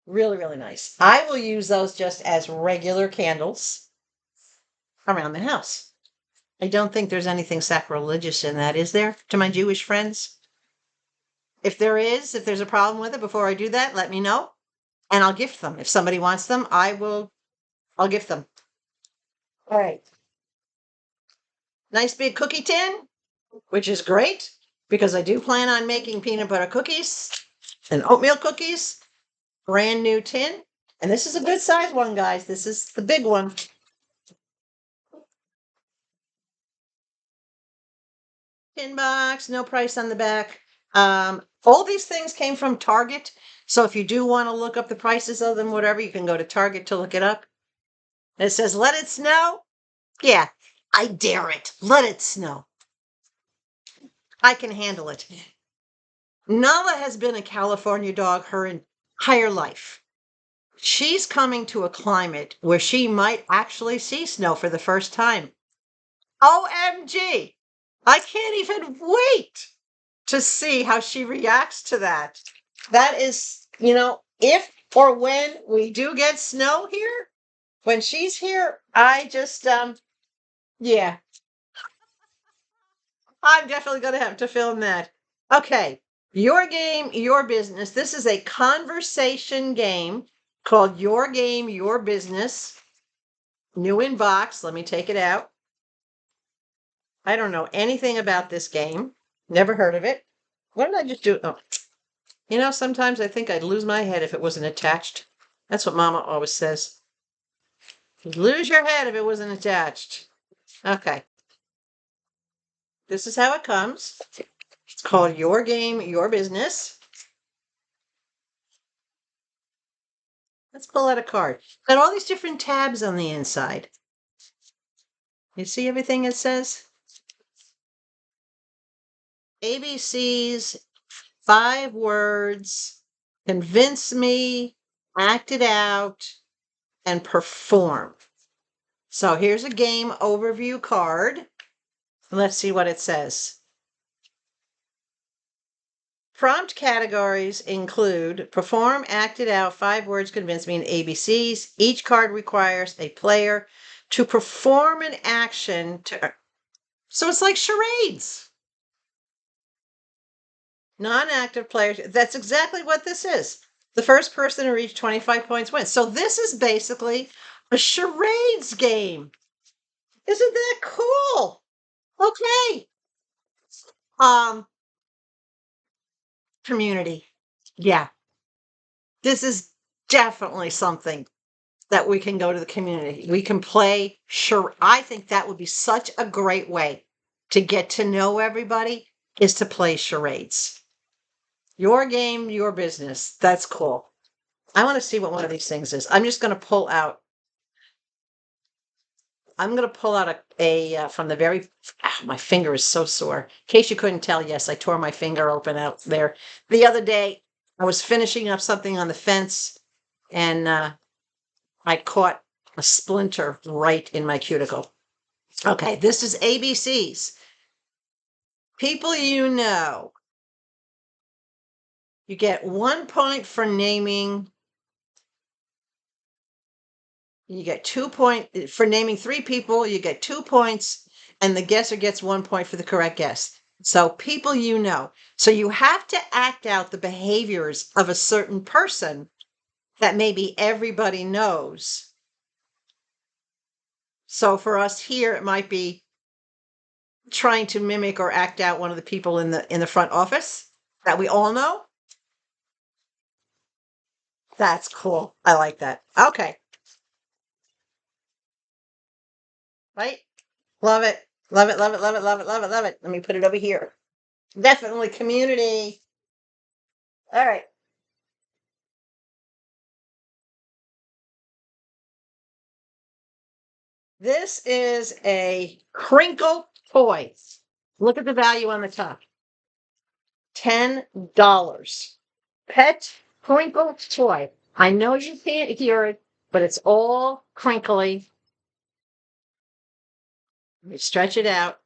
Really, really nice. I will use those just as regular candles around the house. I don't think there's anything sacrilegious in that, is there, to my Jewish friends? If there's a problem with it, before I do that, let me know and I'll gift them. If somebody wants them, I'll gift them. All right. Nice big cookie tin, which is great because I do plan on making peanut butter cookies and oatmeal cookies. Brand new tin. And this is a good size one, guys. This is the big one. Tin box, no price on the back. All these things came from Target. So if you do want to look up the prices of them, whatever, you can go to Target to look it up. And it says, let it snow. Yeah, I dare it. Let it snow. I can handle it. Nala has been a California dog her entire life. She's coming to a climate where she might actually see snow for the first time. OMG! I can't even wait to see how she reacts to that. That is, if or when we do get snow here, when she's here, I just, yeah. I'm definitely going to have to film that. Okay. Your game, your business. This is a conversation game called Your Game, Your Business. New in box. Let me take it out. I don't know anything about this game. Never heard of it. What did I just do? Oh, sometimes I think I'd lose my head if it wasn't attached. That's what Mama always says. You'd lose your head if it wasn't attached. Okay. This is how it comes. It's called Your Game, Your Business. Let's pull out a card. Got all these different tabs on the inside. You see everything it says? ABCs, 5 words, convince me, act it out, and perform. So here's a game overview card. Let's see what it says. Prompt categories include perform, act it out, 5 words, convince me, and ABCs. Each card requires a player to perform an action to. So it's like charades. Non-active players. That's exactly what this is. The first person to reach 25 points wins. So this is basically a charades game. Isn't that cool? Okay. Community. Yeah. This is definitely something that we can go to the community. We can play. Sure. I think that would be such a great way to get to know everybody is to play charades. Your game, your business. That's cool. I want to see what one of these things is. I'm just going to pull out. I'm going to pull out a from the very. My finger is so sore. In case you couldn't tell, yes, I tore my finger open out there. The other day, I was finishing up something on the fence, and I caught a splinter right in my cuticle. Okay, this is ABCs. People you know. You get 1 point for naming. You get 2 points for naming 3 people. You get 2 points, and the guesser gets 1 point for the correct guess. So people you know. So you have to act out the behaviors of a certain person that maybe everybody knows. So for us here, it might be trying to mimic or act out one of the people in the front office that we all know. That's cool. I like that. Okay. Right? Love it. Love it, love it, love it, love it, love it, love it. Let me put it over here. Definitely community. All right. This is a crinkle toy. Look at the value on the top. $10. Pet crinkle toy. I know you can't hear it, but it's all crinkly. Let me stretch it out.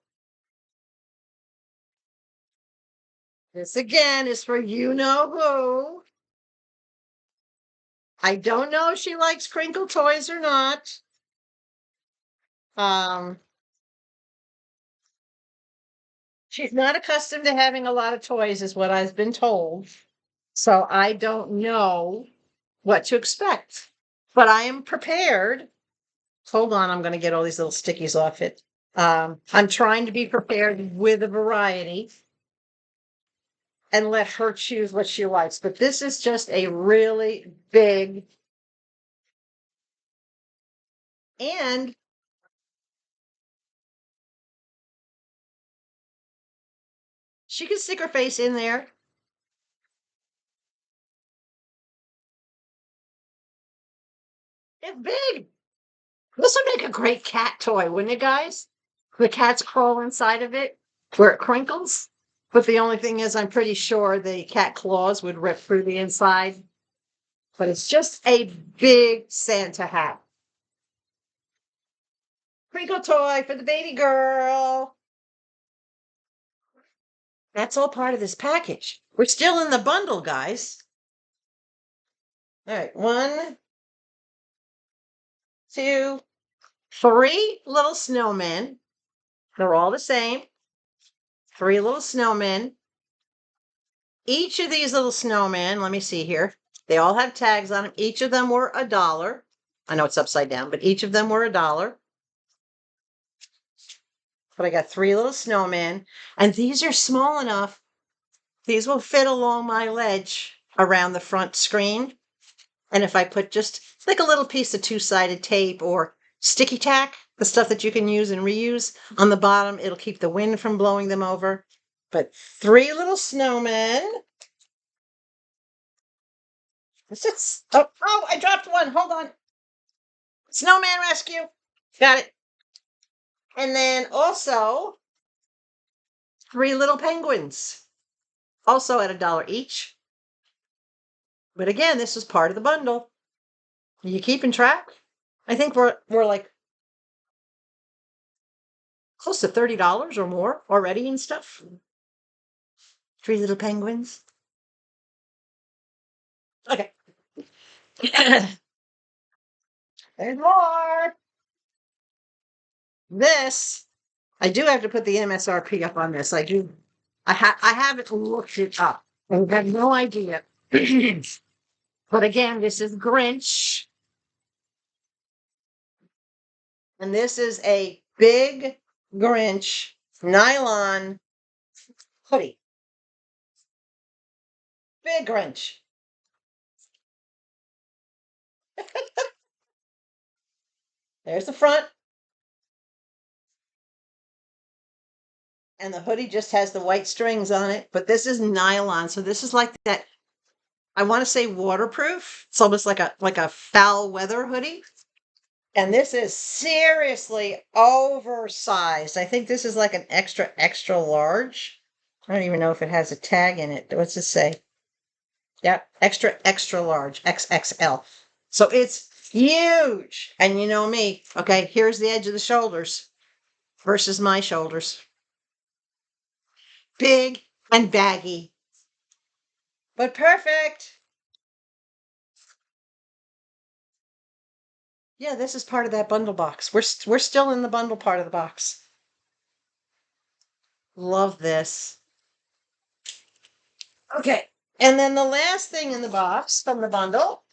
This again is for you know who. I don't know if she likes crinkle toys or not. She's not accustomed to having a lot of toys, is what I've been told. So I don't know what to expect, but I am prepared. Hold on, I'm going to get all these little stickies off it. I'm trying to be prepared with a variety and let her choose what she likes. But this is just a really big and she can stick her face in there. It's big. This would make a great cat toy, wouldn't it, guys? The cats crawl inside of it where it crinkles. But the only thing is, I'm pretty sure the cat claws would rip through the inside. But it's just a big Santa hat. Crinkle toy for the baby girl. That's all part of this package. We're still in the bundle, guys. All right, 1, 2, 3 little snowmen. They're all the same. 3 little snowmen. Each of these little snowmen, let me see here. They all have tags on them. Each of them were $1. I know it's upside down, but each of them were $1. But I got 3 little snowmen, and these are small enough. These will fit along my ledge around the front screen. And if I put just like a little piece of 2-sided tape or sticky tack, the stuff that you can use and reuse on the bottom, it'll keep the wind from blowing them over. But 3 little snowmen. This is, oh, I dropped one. Hold on. Snowman rescue. Got it. And then also 3 little penguins, also at $1 each. But again, this is part of the bundle. Are you keeping track? I think we're like close to $30 or more already and stuff. 3 little penguins. Okay. There's more. This, I do have to put the MSRP up on this. I do. I haven't looked it up. I have no idea. But again, this is Grinch. And this is a big Grinch nylon hoodie. Big Grinch. There's the front. And the hoodie just has the white strings on it. But this is nylon. So this is like that, I want to say waterproof. It's almost like a foul weather hoodie. And this is seriously oversized. I think this is like an extra, extra large. I don't even know if it has a tag in it. What's it say? Yep, extra, extra large, XXL. So it's huge. And you know me. Okay, here's the edge of the shoulders versus my shoulders. Big and baggy, but perfect. Yeah, this is part of that bundle box. We're still in the bundle part of the box. Love this. Okay, and then the last thing in the box from the bundle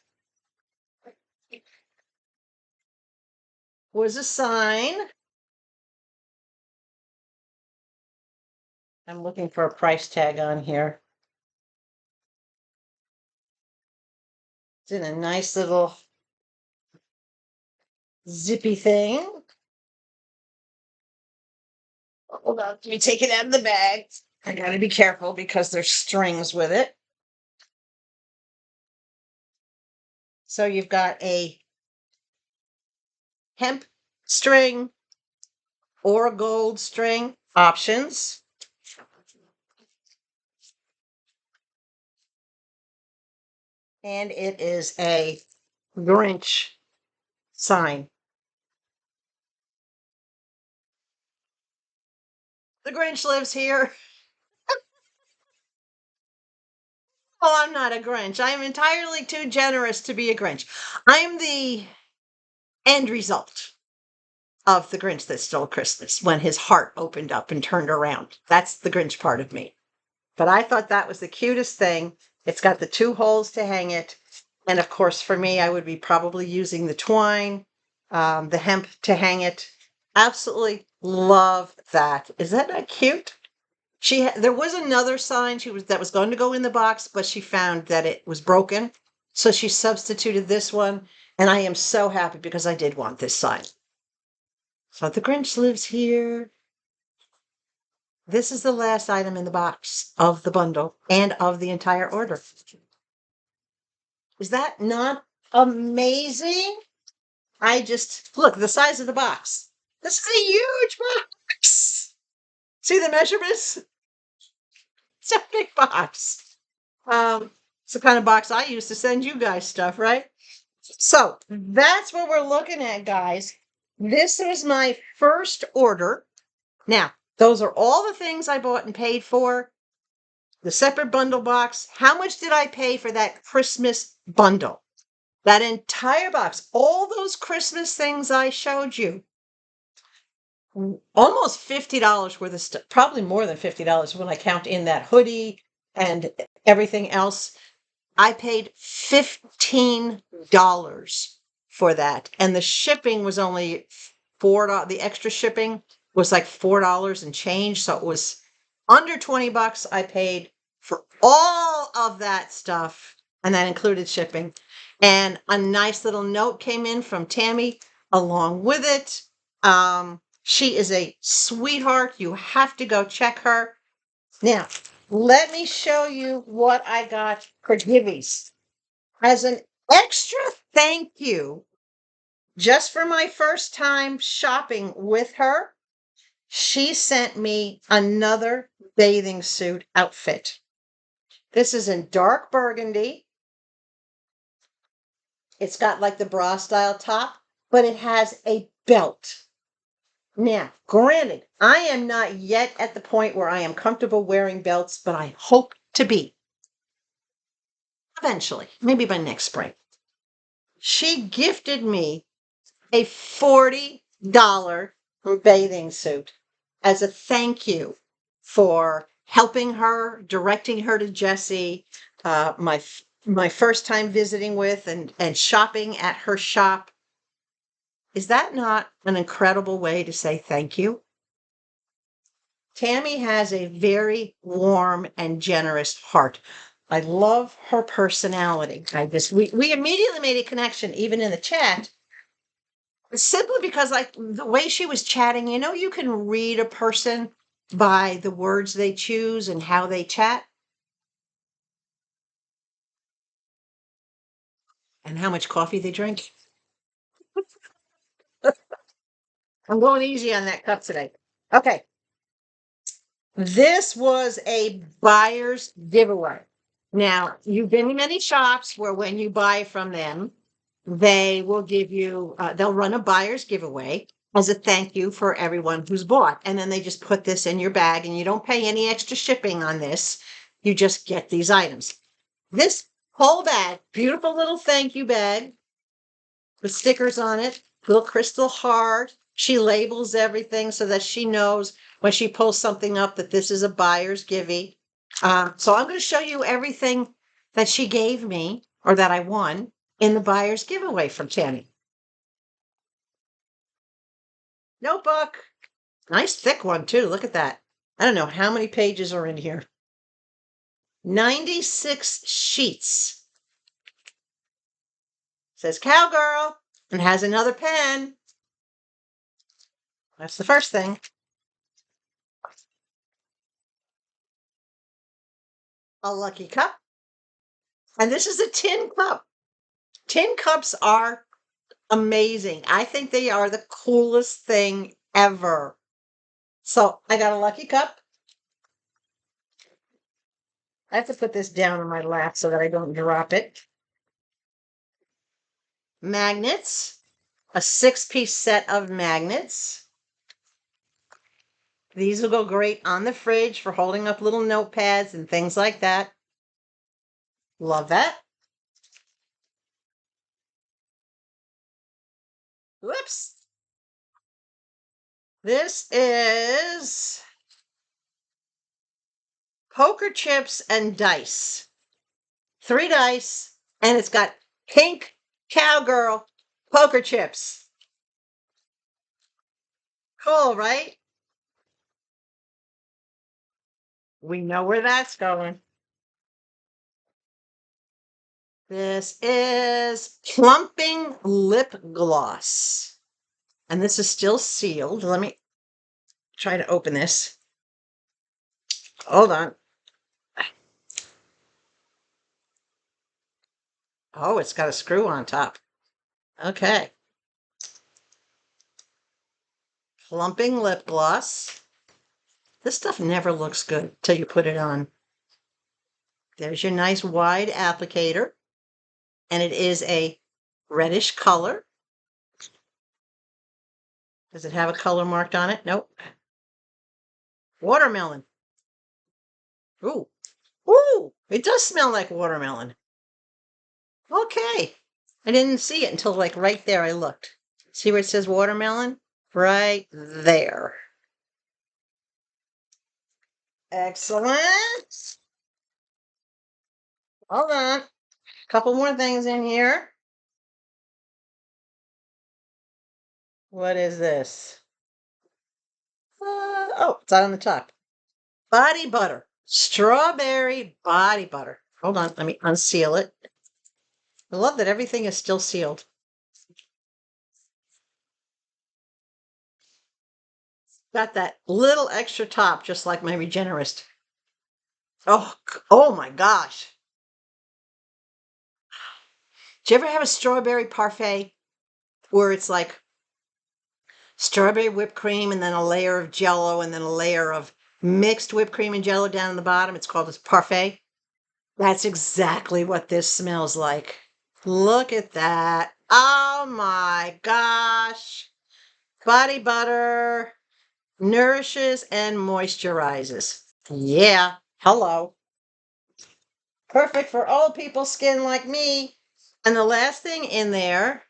was a sign. I'm looking for a price tag on here. It's in a nice little zippy thing. Hold on, let me take it out of the bag. I gotta be careful because there's strings with it. So you've got a hemp string or a gold string options. And it is a Grinch sign. The Grinch lives here. Well, I'm not a Grinch. I'm entirely too generous to be a Grinch. I'm the end result of the Grinch that stole Christmas when his heart opened up and turned around. That's the Grinch part of me. But I thought that was the cutest thing. It's got the 2 holes to hang it. And of course, for me, I would be probably using the twine, the hemp to hang it. Absolutely love that. Is that not cute? There was another sign that was going to go in the box, but she found that it was broken. So she substituted this one. And I am so happy because I did want this sign. So the Grinch lives here. This is the last item in the box of the bundle and of the entire order. Is that not amazing? I just, look, the size of the box. This is a huge box. See the measurements? It's a big box. It's the kind of box I use to send you guys stuff, right? So that's what we're looking at, guys. This was my first order. Now, those are all the things I bought and paid for. The separate bundle box. How much did I pay for that Christmas bundle? That entire box, all those Christmas things I showed you. Almost $50 worth of stuff, probably more than $50 when I count in that hoodie and everything else. I paid $15 for that. And the shipping was only $4. The extra shipping was like $4 and change. So it was under 20 bucks I paid for all of that stuff. And that included shipping. And a nice little note came in from Tammy along with it. She is a sweetheart. You have to go check her. Now, let me show you what I got for Gibbies. As an extra thank you, just for my first time shopping with her, she sent me another bathing suit outfit. This is in dark burgundy. It's got like the bra style top, but it has a belt. Now, granted, I am not yet at the point where I am comfortable wearing belts, but I hope to be. Eventually, maybe by next spring. She gifted me a $40 bathing suit as a thank you for helping her, directing her to Jessie, my first time visiting with and shopping at her shop. Is that not an incredible way to say thank you? Tammy has a very warm and generous heart. I love her personality. We immediately made a connection, even in the chat, simply because like the way she was chatting, you can read a person by the words they choose and how they chat. And how much coffee they drink. I'm going easy on that cup today. Okay. This was a buyer's giveaway. Now, you've been in many shops where when you buy from them, they will give you, they'll run a buyer's giveaway as a thank you for everyone who's bought. And then they just put this in your bag and you don't pay any extra shipping on this. You just get these items. This whole bag, beautiful little thank you bag with stickers on it, little crystal heart. She labels everything so that she knows when she pulls something up that this is a buyer's givey. So I'm going to show you everything that she gave me or that I won in the buyer's giveaway from Tammy. Notebook. Nice thick one too. Look at that. I don't know how many pages are in here. 96 sheets. Says cowgirl and has another pen. That's the first thing. A lucky cup. And this is a tin cup. Tin cups are amazing. I think they are the coolest thing ever. So I got a lucky cup. I have to put this down on my lap so that I don't drop it. Magnets. A 6-piece set of magnets. These will go great on the fridge for holding up little notepads and things like that. Love that. Whoops. This is poker chips and dice. 3 dice, and it's got pink cowgirl poker chips. Cool, right? We know where that's going. This is plumping lip gloss. And this is still sealed. Let me try to open this. Hold on. Oh, it's got a screw on top. Okay. Plumping lip gloss. This stuff never looks good till you put it on. There's your nice wide applicator. And it is a reddish color. Does it have a color marked on it? Nope. Watermelon. Ooh. Ooh, it does smell like watermelon. Okay. I didn't see it until like right there I looked. See where it says watermelon? Right there. Excellent. Hold on. A couple more things in here. What is this? Oh, it's out on the top. Body butter. Strawberry body butter. Hold on. Let me unseal it. I love that everything is still sealed. Got that little extra top, just like my Regenerist. Oh my gosh. Do you ever have a strawberry parfait where it's like strawberry whipped cream and then a layer of Jell-O and then a layer of mixed whipped cream and Jell-O down in the bottom? It's called a parfait. That's exactly what this smells like. Look at that. Oh my gosh. Body butter nourishes and moisturizes. Yeah. Hello. Perfect for old people's skin like me. And the last thing in there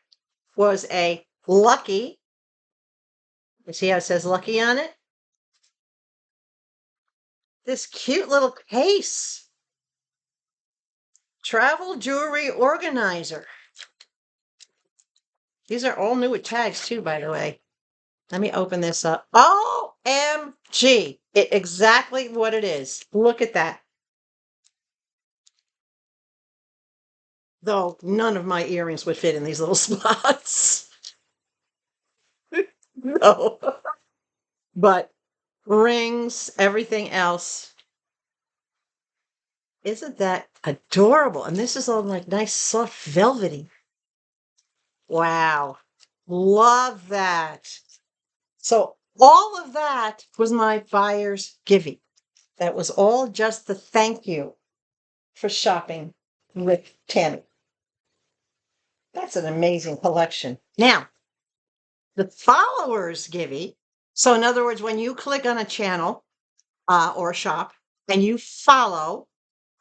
was a Lucky. You see how it says Lucky on it? This cute little case. Travel jewelry organizer. These are all new with tags too, by the way. Let me open this up. OMG. Exactly what it is. Look at that. Though none of my earrings would fit in these little spots. No. But rings, everything else. Isn't that adorable? And this is all like nice, soft, velvety. Wow. Love that. So all of that was my buyer's giving. That was all just the thank you for shopping with Tammy. That's an amazing collection. Now, the followers givey. So in other words, when you click on a channel or a shop and you follow,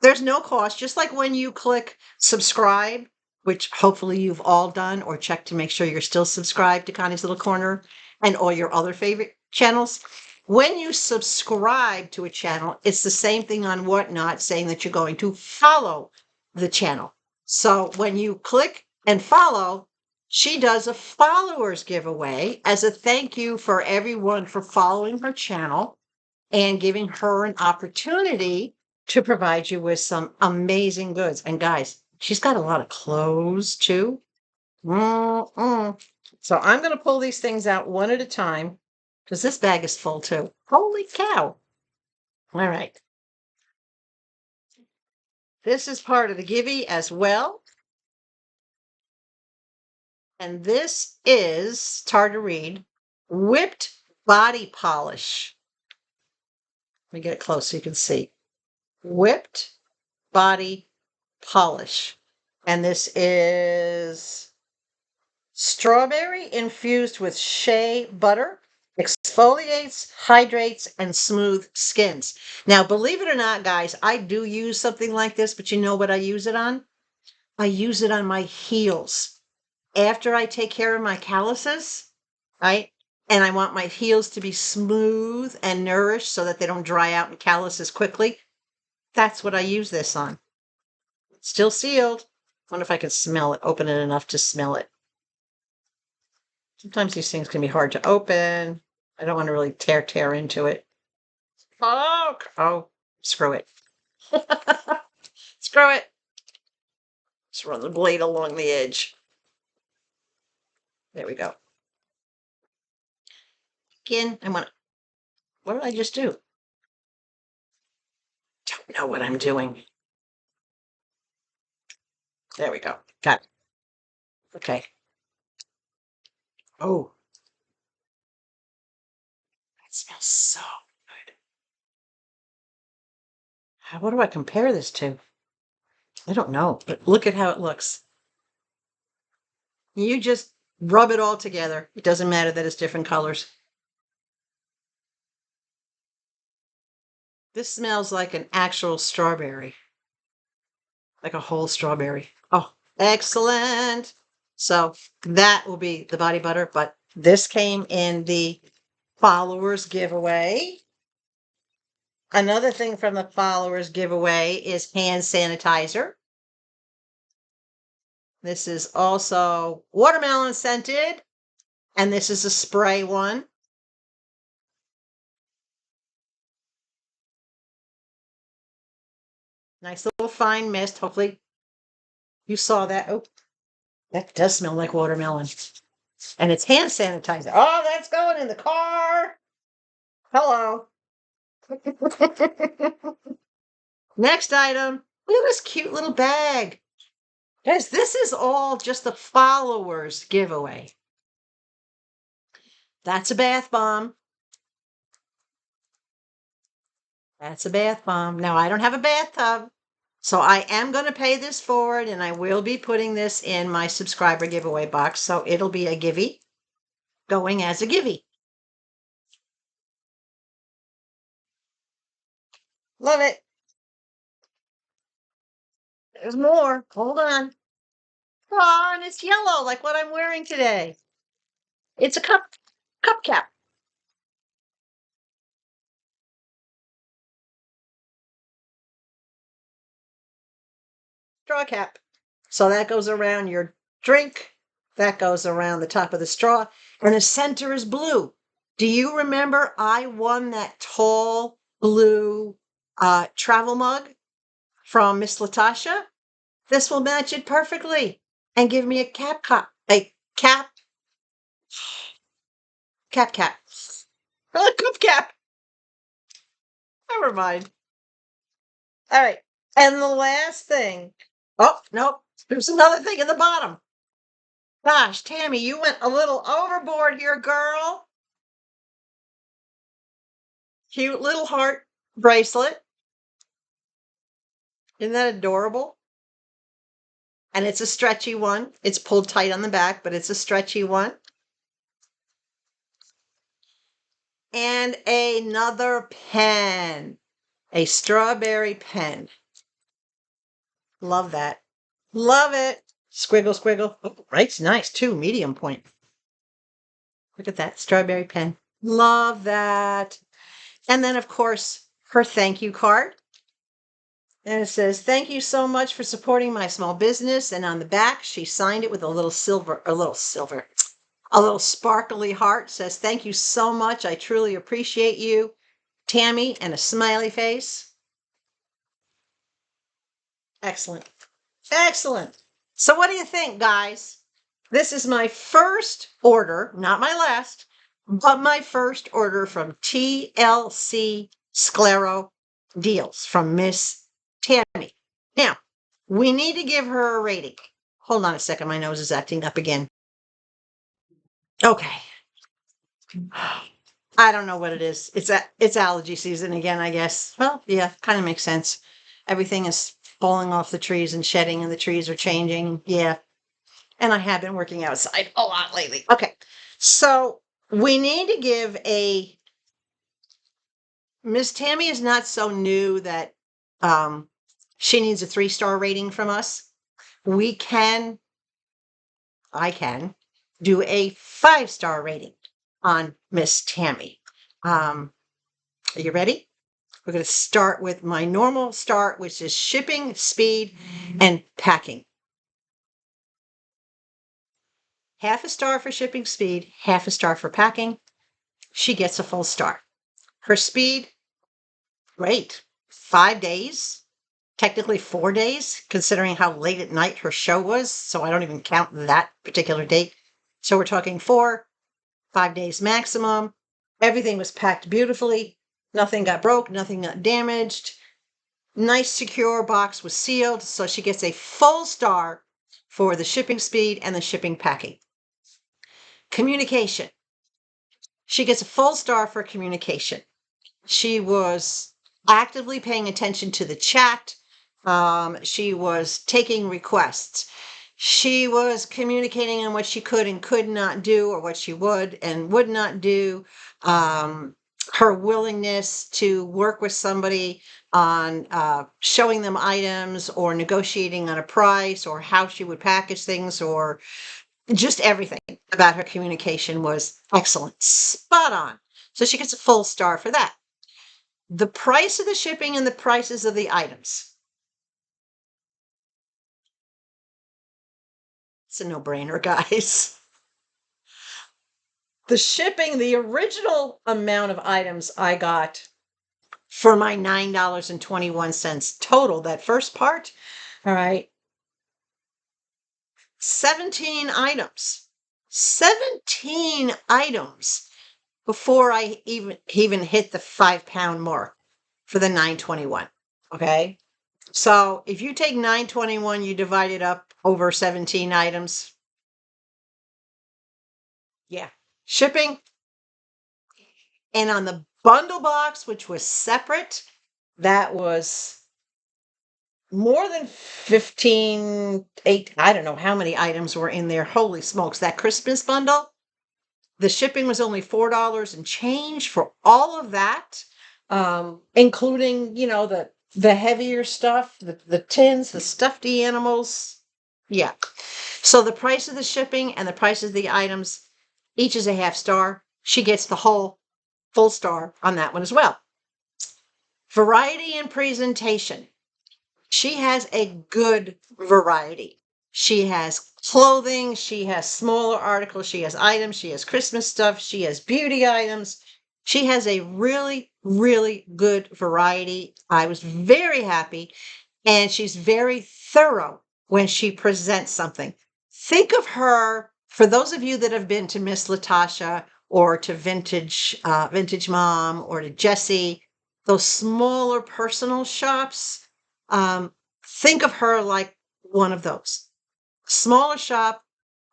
there's no cost. Just like when you click subscribe, which hopefully you've all done, or check to make sure you're still subscribed to Connie's Little Corner and all your other favorite channels. When you subscribe to a channel, it's the same thing on Whatnot saying that you're going to follow the channel. So when you click and follow, she does a followers giveaway as a thank you for everyone for following her channel and giving her an opportunity to provide you with some amazing goods. And guys, she's got a lot of clothes too. So I'm going to pull these things out one at a time because this bag is full too. Holy cow. All right. This is part of the givey as well. And this is, it's hard to read, whipped body polish. Let me get it close so you can see. Whipped body polish. And this is strawberry infused with shea butter, exfoliates, hydrates, and smooth skins. Now, believe it or not, guys, I do use something like this, but you know what I use it on? I use it on my heels. After I take care of my calluses, right? And I want my heels to be smooth and nourished so that they don't dry out and calluses quickly. That's what I use this on. Still sealed. Wonder if I can smell it, open it enough to smell it. Sometimes these things can be hard to open. I don't want to really tear into it. Oh, screw it. Screw it. Just run the blade along the edge. There we go. Again, what did I just do? Don't know what I'm doing. There we go. Got it. Okay. Oh. That smells so good. What do I compare this to? I don't know, but look at how it looks. You just rub it all together. It doesn't matter that it's different colors. This smells like an actual strawberry. Like a whole strawberry. Oh, excellent. So that will be the body butter, but this came in the followers giveaway. Another thing from the followers giveaway is hand sanitizer. This is also watermelon scented, and this is a spray one. Nice little fine mist. Hopefully you saw that. Oh, that does smell like watermelon. And it's hand sanitizer. Oh, that's going in the car. Hello. Next item. Look at this cute little bag. Guys, this is all just the followers giveaway. That's a bath bomb. That's a bath bomb. Now, I don't have a bathtub, so I am going to pay this forward, and I will be putting this in my subscriber giveaway box, so it'll be a givey going as a givey. Love it. There's more. Hold on. Oh, and it's yellow, like what I'm wearing today. It's a cup cap. Straw cap. So that goes around your drink. That goes around the top of the straw. And the center is blue. Do you remember I won that tall blue travel mug from Miss Latasha? This will match it perfectly and give me a cap. A cup cap. Never mind. All right. And the last thing. Oh, nope. There's another thing in the bottom. Gosh, Tammy, you went a little overboard here, girl. Cute little heart bracelet. Isn't that adorable? And it's a stretchy one. It's pulled tight on the back, but it's a stretchy one. And another pen. A strawberry pen. Love that. Love it. Squiggle, squiggle. Oh, writes nice too. Medium point. Look at that strawberry pen. Love that. And then, of course, her thank you card. And it says, "Thank you so much for supporting my small business." And on the back, she signed it with a little sparkly heart. Says, "Thank you so much. I truly appreciate you, Tammy," and a smiley face. Excellent. Excellent. So what do you think, guys? This is my first order, not my last, but my first order from TLC Sclero Deals from Miss Tammy. Now, we need to give her a rating. Hold on a second. My nose is acting up again. Okay. I don't know what it is. It's allergy season again, I guess. Well, yeah, kind of makes sense. Everything is falling off the trees and shedding, and the trees are changing. Yeah. And I have been working outside a lot lately. Okay. So we need to give a Miss Tammy is not so new that she needs a 3-star rating from us. I can do a 5-star rating on Miss Tammy. Are you ready? We're going to start with my normal start, which is shipping, speed, and packing. Half a star for shipping speed, half a star for packing. She gets a full star. Her speed, great. 5 days, technically 4 days, considering how late at night her show was. So I don't even count that particular date. So we're talking 4, 5 days maximum. Everything was packed beautifully. Nothing got broke, nothing got damaged. Nice, secure box was sealed. So she gets a full star for the shipping speed and the shipping packing. Communication. She gets a full star for communication. She was actively paying attention to the chat. She was taking requests. She was communicating on what she could and could not do, or what she would and would not do. Her willingness to work with somebody on showing them items or negotiating on a price or how she would package things, or just everything about her communication was excellent, spot on. So she gets a full star for that. The price of the shipping and the prices of the items. It's a no-brainer, guys. The shipping, the original amount of items I got for my $9.21 total, that first part, all right, 17 items. 17 items before I even hit the 5-pound mark for the $9.21. Okay. So if you take $9.21, you divide it up over 17 items. Yeah. Shipping. And on the bundle box, which was separate, that was more than 15, I don't know how many items were in there. Holy smokes, that Christmas bundle. The shipping was only $4 and change for all of that, including, the heavier stuff, the tins, the stuffed animals. Yeah. So the price of the shipping and the price of the items, each is a half star. She gets the whole full star on that one as well. Variety and presentation. She has a good variety. She has clothing, she has smaller articles, she has items, she has Christmas stuff, she has beauty items. She has a really, really good variety. I was very happy, and she's very thorough when she presents something. Think of her, for those of you that have been to Miss Latasha or to Vintage Mom or to Jessie, those smaller personal shops. Think of her like one of those. Smaller shop,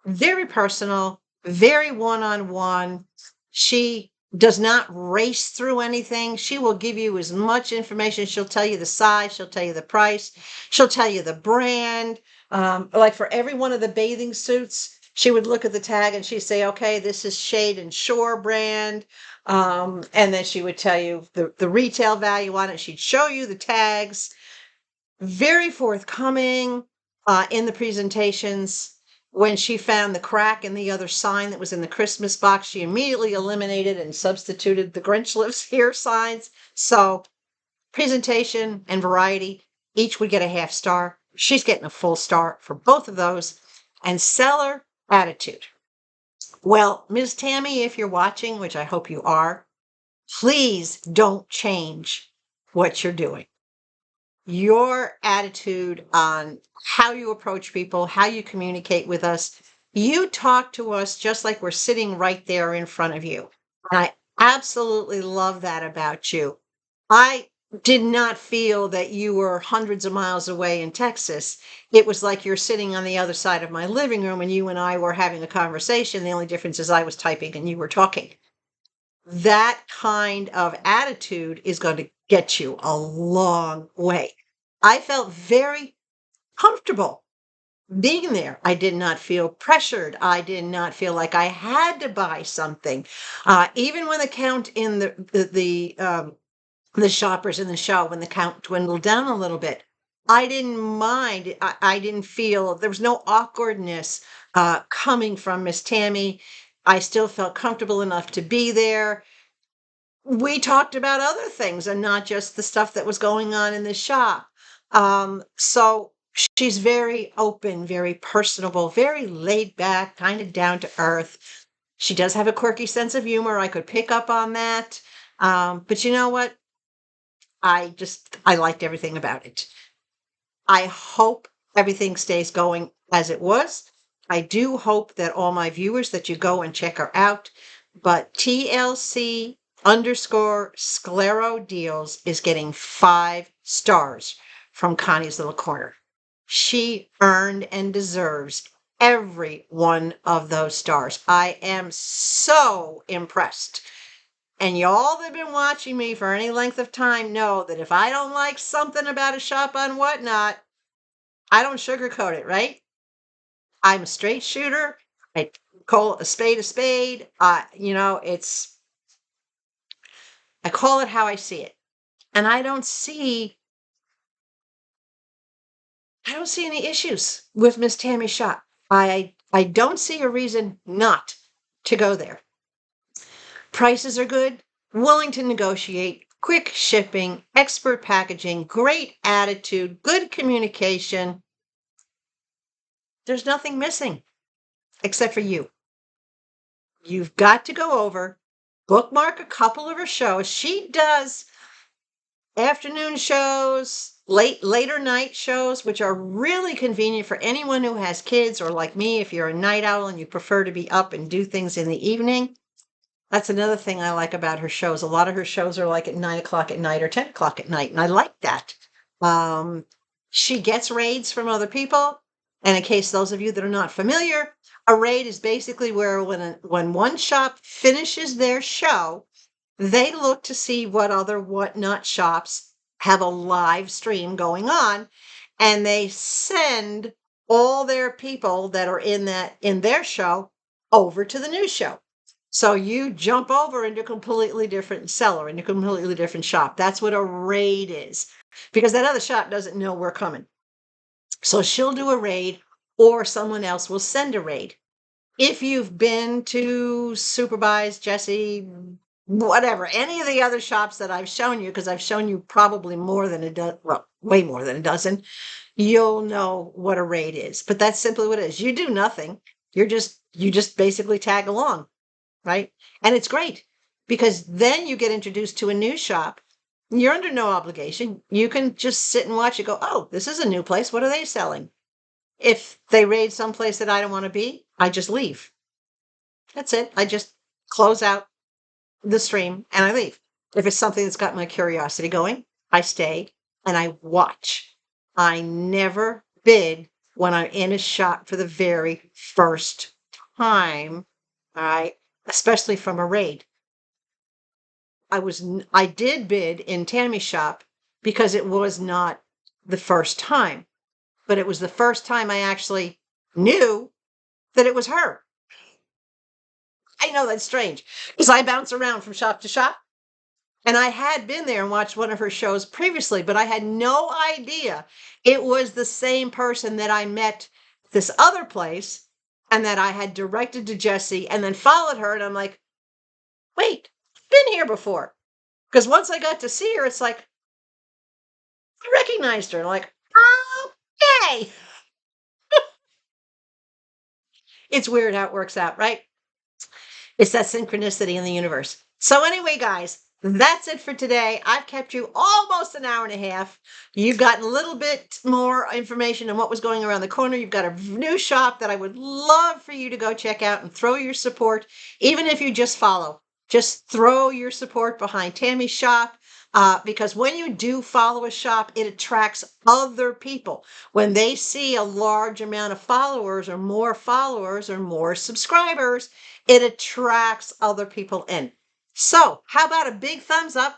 very personal, very one-on-one. She does not race through anything. She will give you as much information. She'll tell you the size, she'll tell you the price, she'll tell you the brand. Like for every one of the bathing suits, she would look at the tag and she'd say, okay, this is Shade and Shore brand. And then she would tell you the retail value on it. She'd show you the tags. Very forthcoming in the presentations. When she found the crack in the other sign that was in the Christmas box, she immediately eliminated and substituted the Grinch lives here signs. So presentation and variety, each would get a half star. She's getting a full star for both of those. And seller attitude. Well, Ms. Tammy, if you're watching, which I hope you are, please don't change what you're doing. Your attitude on how you approach people, how you communicate with us. You talk to us just like we're sitting right there in front of you. And I absolutely love that about you. I did not feel that you were hundreds of miles away in Texas. It was like you're sitting on the other side of my living room and you and I were having a conversation. The only difference is I was typing and you were talking. That kind of attitude is going to get you a long way. I felt very comfortable being there. I did not feel pressured. I did not feel like I had to buy something. Even when the count in the shoppers in the show, when the count dwindled down a little bit, I didn't mind. I didn't feel there was no awkwardness coming from Miss Tammy. I still felt comfortable enough to be there. We talked about other things and not just the stuff that was going on in the shop. So she's very open, very personable, very laid back, kind of down to earth. She does have a quirky sense of humor. I could pick up on that. But you know what? I liked everything about it. I hope everything stays going as it was. I do hope that all my viewers that you go and check her out. But TLC _ Sclero Deals is getting 5 stars from Connie's Little Corner. She earned and deserves every one of those stars. I am so impressed. And y'all that have been watching me for any length of time know that if I don't like something about a shop on Whatnot, I don't sugarcoat it, right? I'm a straight shooter. I call a spade a spade. I call it how I see it. And I don't see any issues with Miss Tammy's shop. I don't see a reason not to go there. Prices are good, willing to negotiate, quick shipping, expert packaging, great attitude, good communication. There's nothing missing except for you. You've got to go over, bookmark a couple of her shows. She does afternoon shows, later night shows, which are really convenient for anyone who has kids, or like me, if you're a night owl and you prefer to be up and do things in the evening. That's another thing I like about her shows. A lot of her shows are like at 9 o'clock at night or 10 o'clock at night, and I like that. She gets raids from other people. And in case those of you that are not familiar, a raid is basically where when one shop finishes their show, they look to see what other whatnot shops have a live stream going on, and they send all their people that are in their show over to the new show. So you jump over into a completely different seller, into a completely different shop. That's what a raid is, because that other shop doesn't know we're coming. So she'll do a raid, or someone else will send a raid. If you've been to SuperBuys, Jesse, whatever, any of the other shops that I've shown you, because I've shown you probably more than a dozen, well, way more than a dozen, you'll know what a raid is. But that's simply what it is. You do nothing. You just basically tag along, right? And it's great because then you get introduced to a new shop. You're under no obligation. You can just sit and watch it go, oh, this is a new place. What are they selling? If they raid someplace that I don't want to be, I just leave. That's it. I just close out the stream and I leave. If it's something that's got my curiosity going, I stay and I watch. I never bid when I'm in a shop for the very first time, all right, especially from a raid. I did bid in Tammy's shop because it was not the first time, but it was the first time I actually knew that it was her. I know that's strange because I bounce around from shop to shop. And I had been there and watched one of her shows previously, but I had no idea it was the same person that I met this other place and that I had directed to Jessie and then followed her. And I'm like, wait, I've been here before. Because once I got to see her, it's like, I recognized her. I'm like, okay. It's weird how it works out, right? It's that synchronicity in the universe. So anyway, guys, that's it for today. I've kept you almost an hour and a half. You've gotten a little bit more information on what was going around the corner. You've got a new shop that I would love for you to go check out and throw your support, even if you just follow. Just throw your support behind Tammy's shop. Because when you do follow a shop, it attracts other people. When they see a large amount of followers or more subscribers, it attracts other people in. So how about a big thumbs up?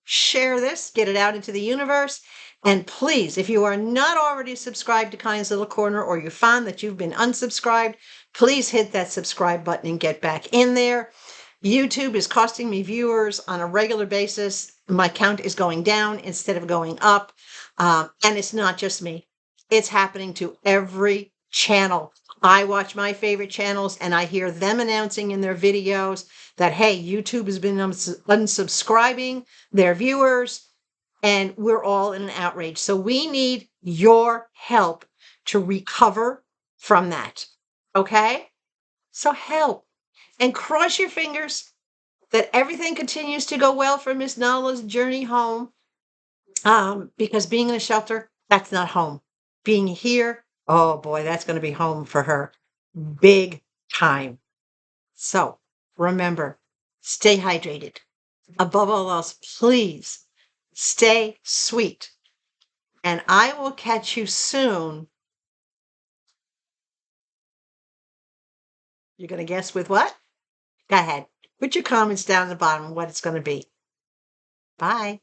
Share this, get it out into the universe. And please, if you are not already subscribed to Connie's Little Corner or you found that you've been unsubscribed, please hit that subscribe button and get back in there. YouTube is costing me viewers on a regular basis. My count is going down instead of going up. And it's not just me. It's happening to every channel. I watch my favorite channels and I hear them announcing in their videos that, hey, YouTube has been unsubscribing their viewers and we're all in an outrage. So we need your help to recover from that. Okay? So help and cross your fingers that everything continues to go well for Miss Nala's journey home. Because being in a shelter, that's not home. Being here, oh boy, that's going to be home for her. Big time. So remember, stay hydrated. Above all else, please stay sweet. And I will catch you soon. You're going to guess with what? Go ahead. Put your comments down at the bottom what it's going to be. Bye.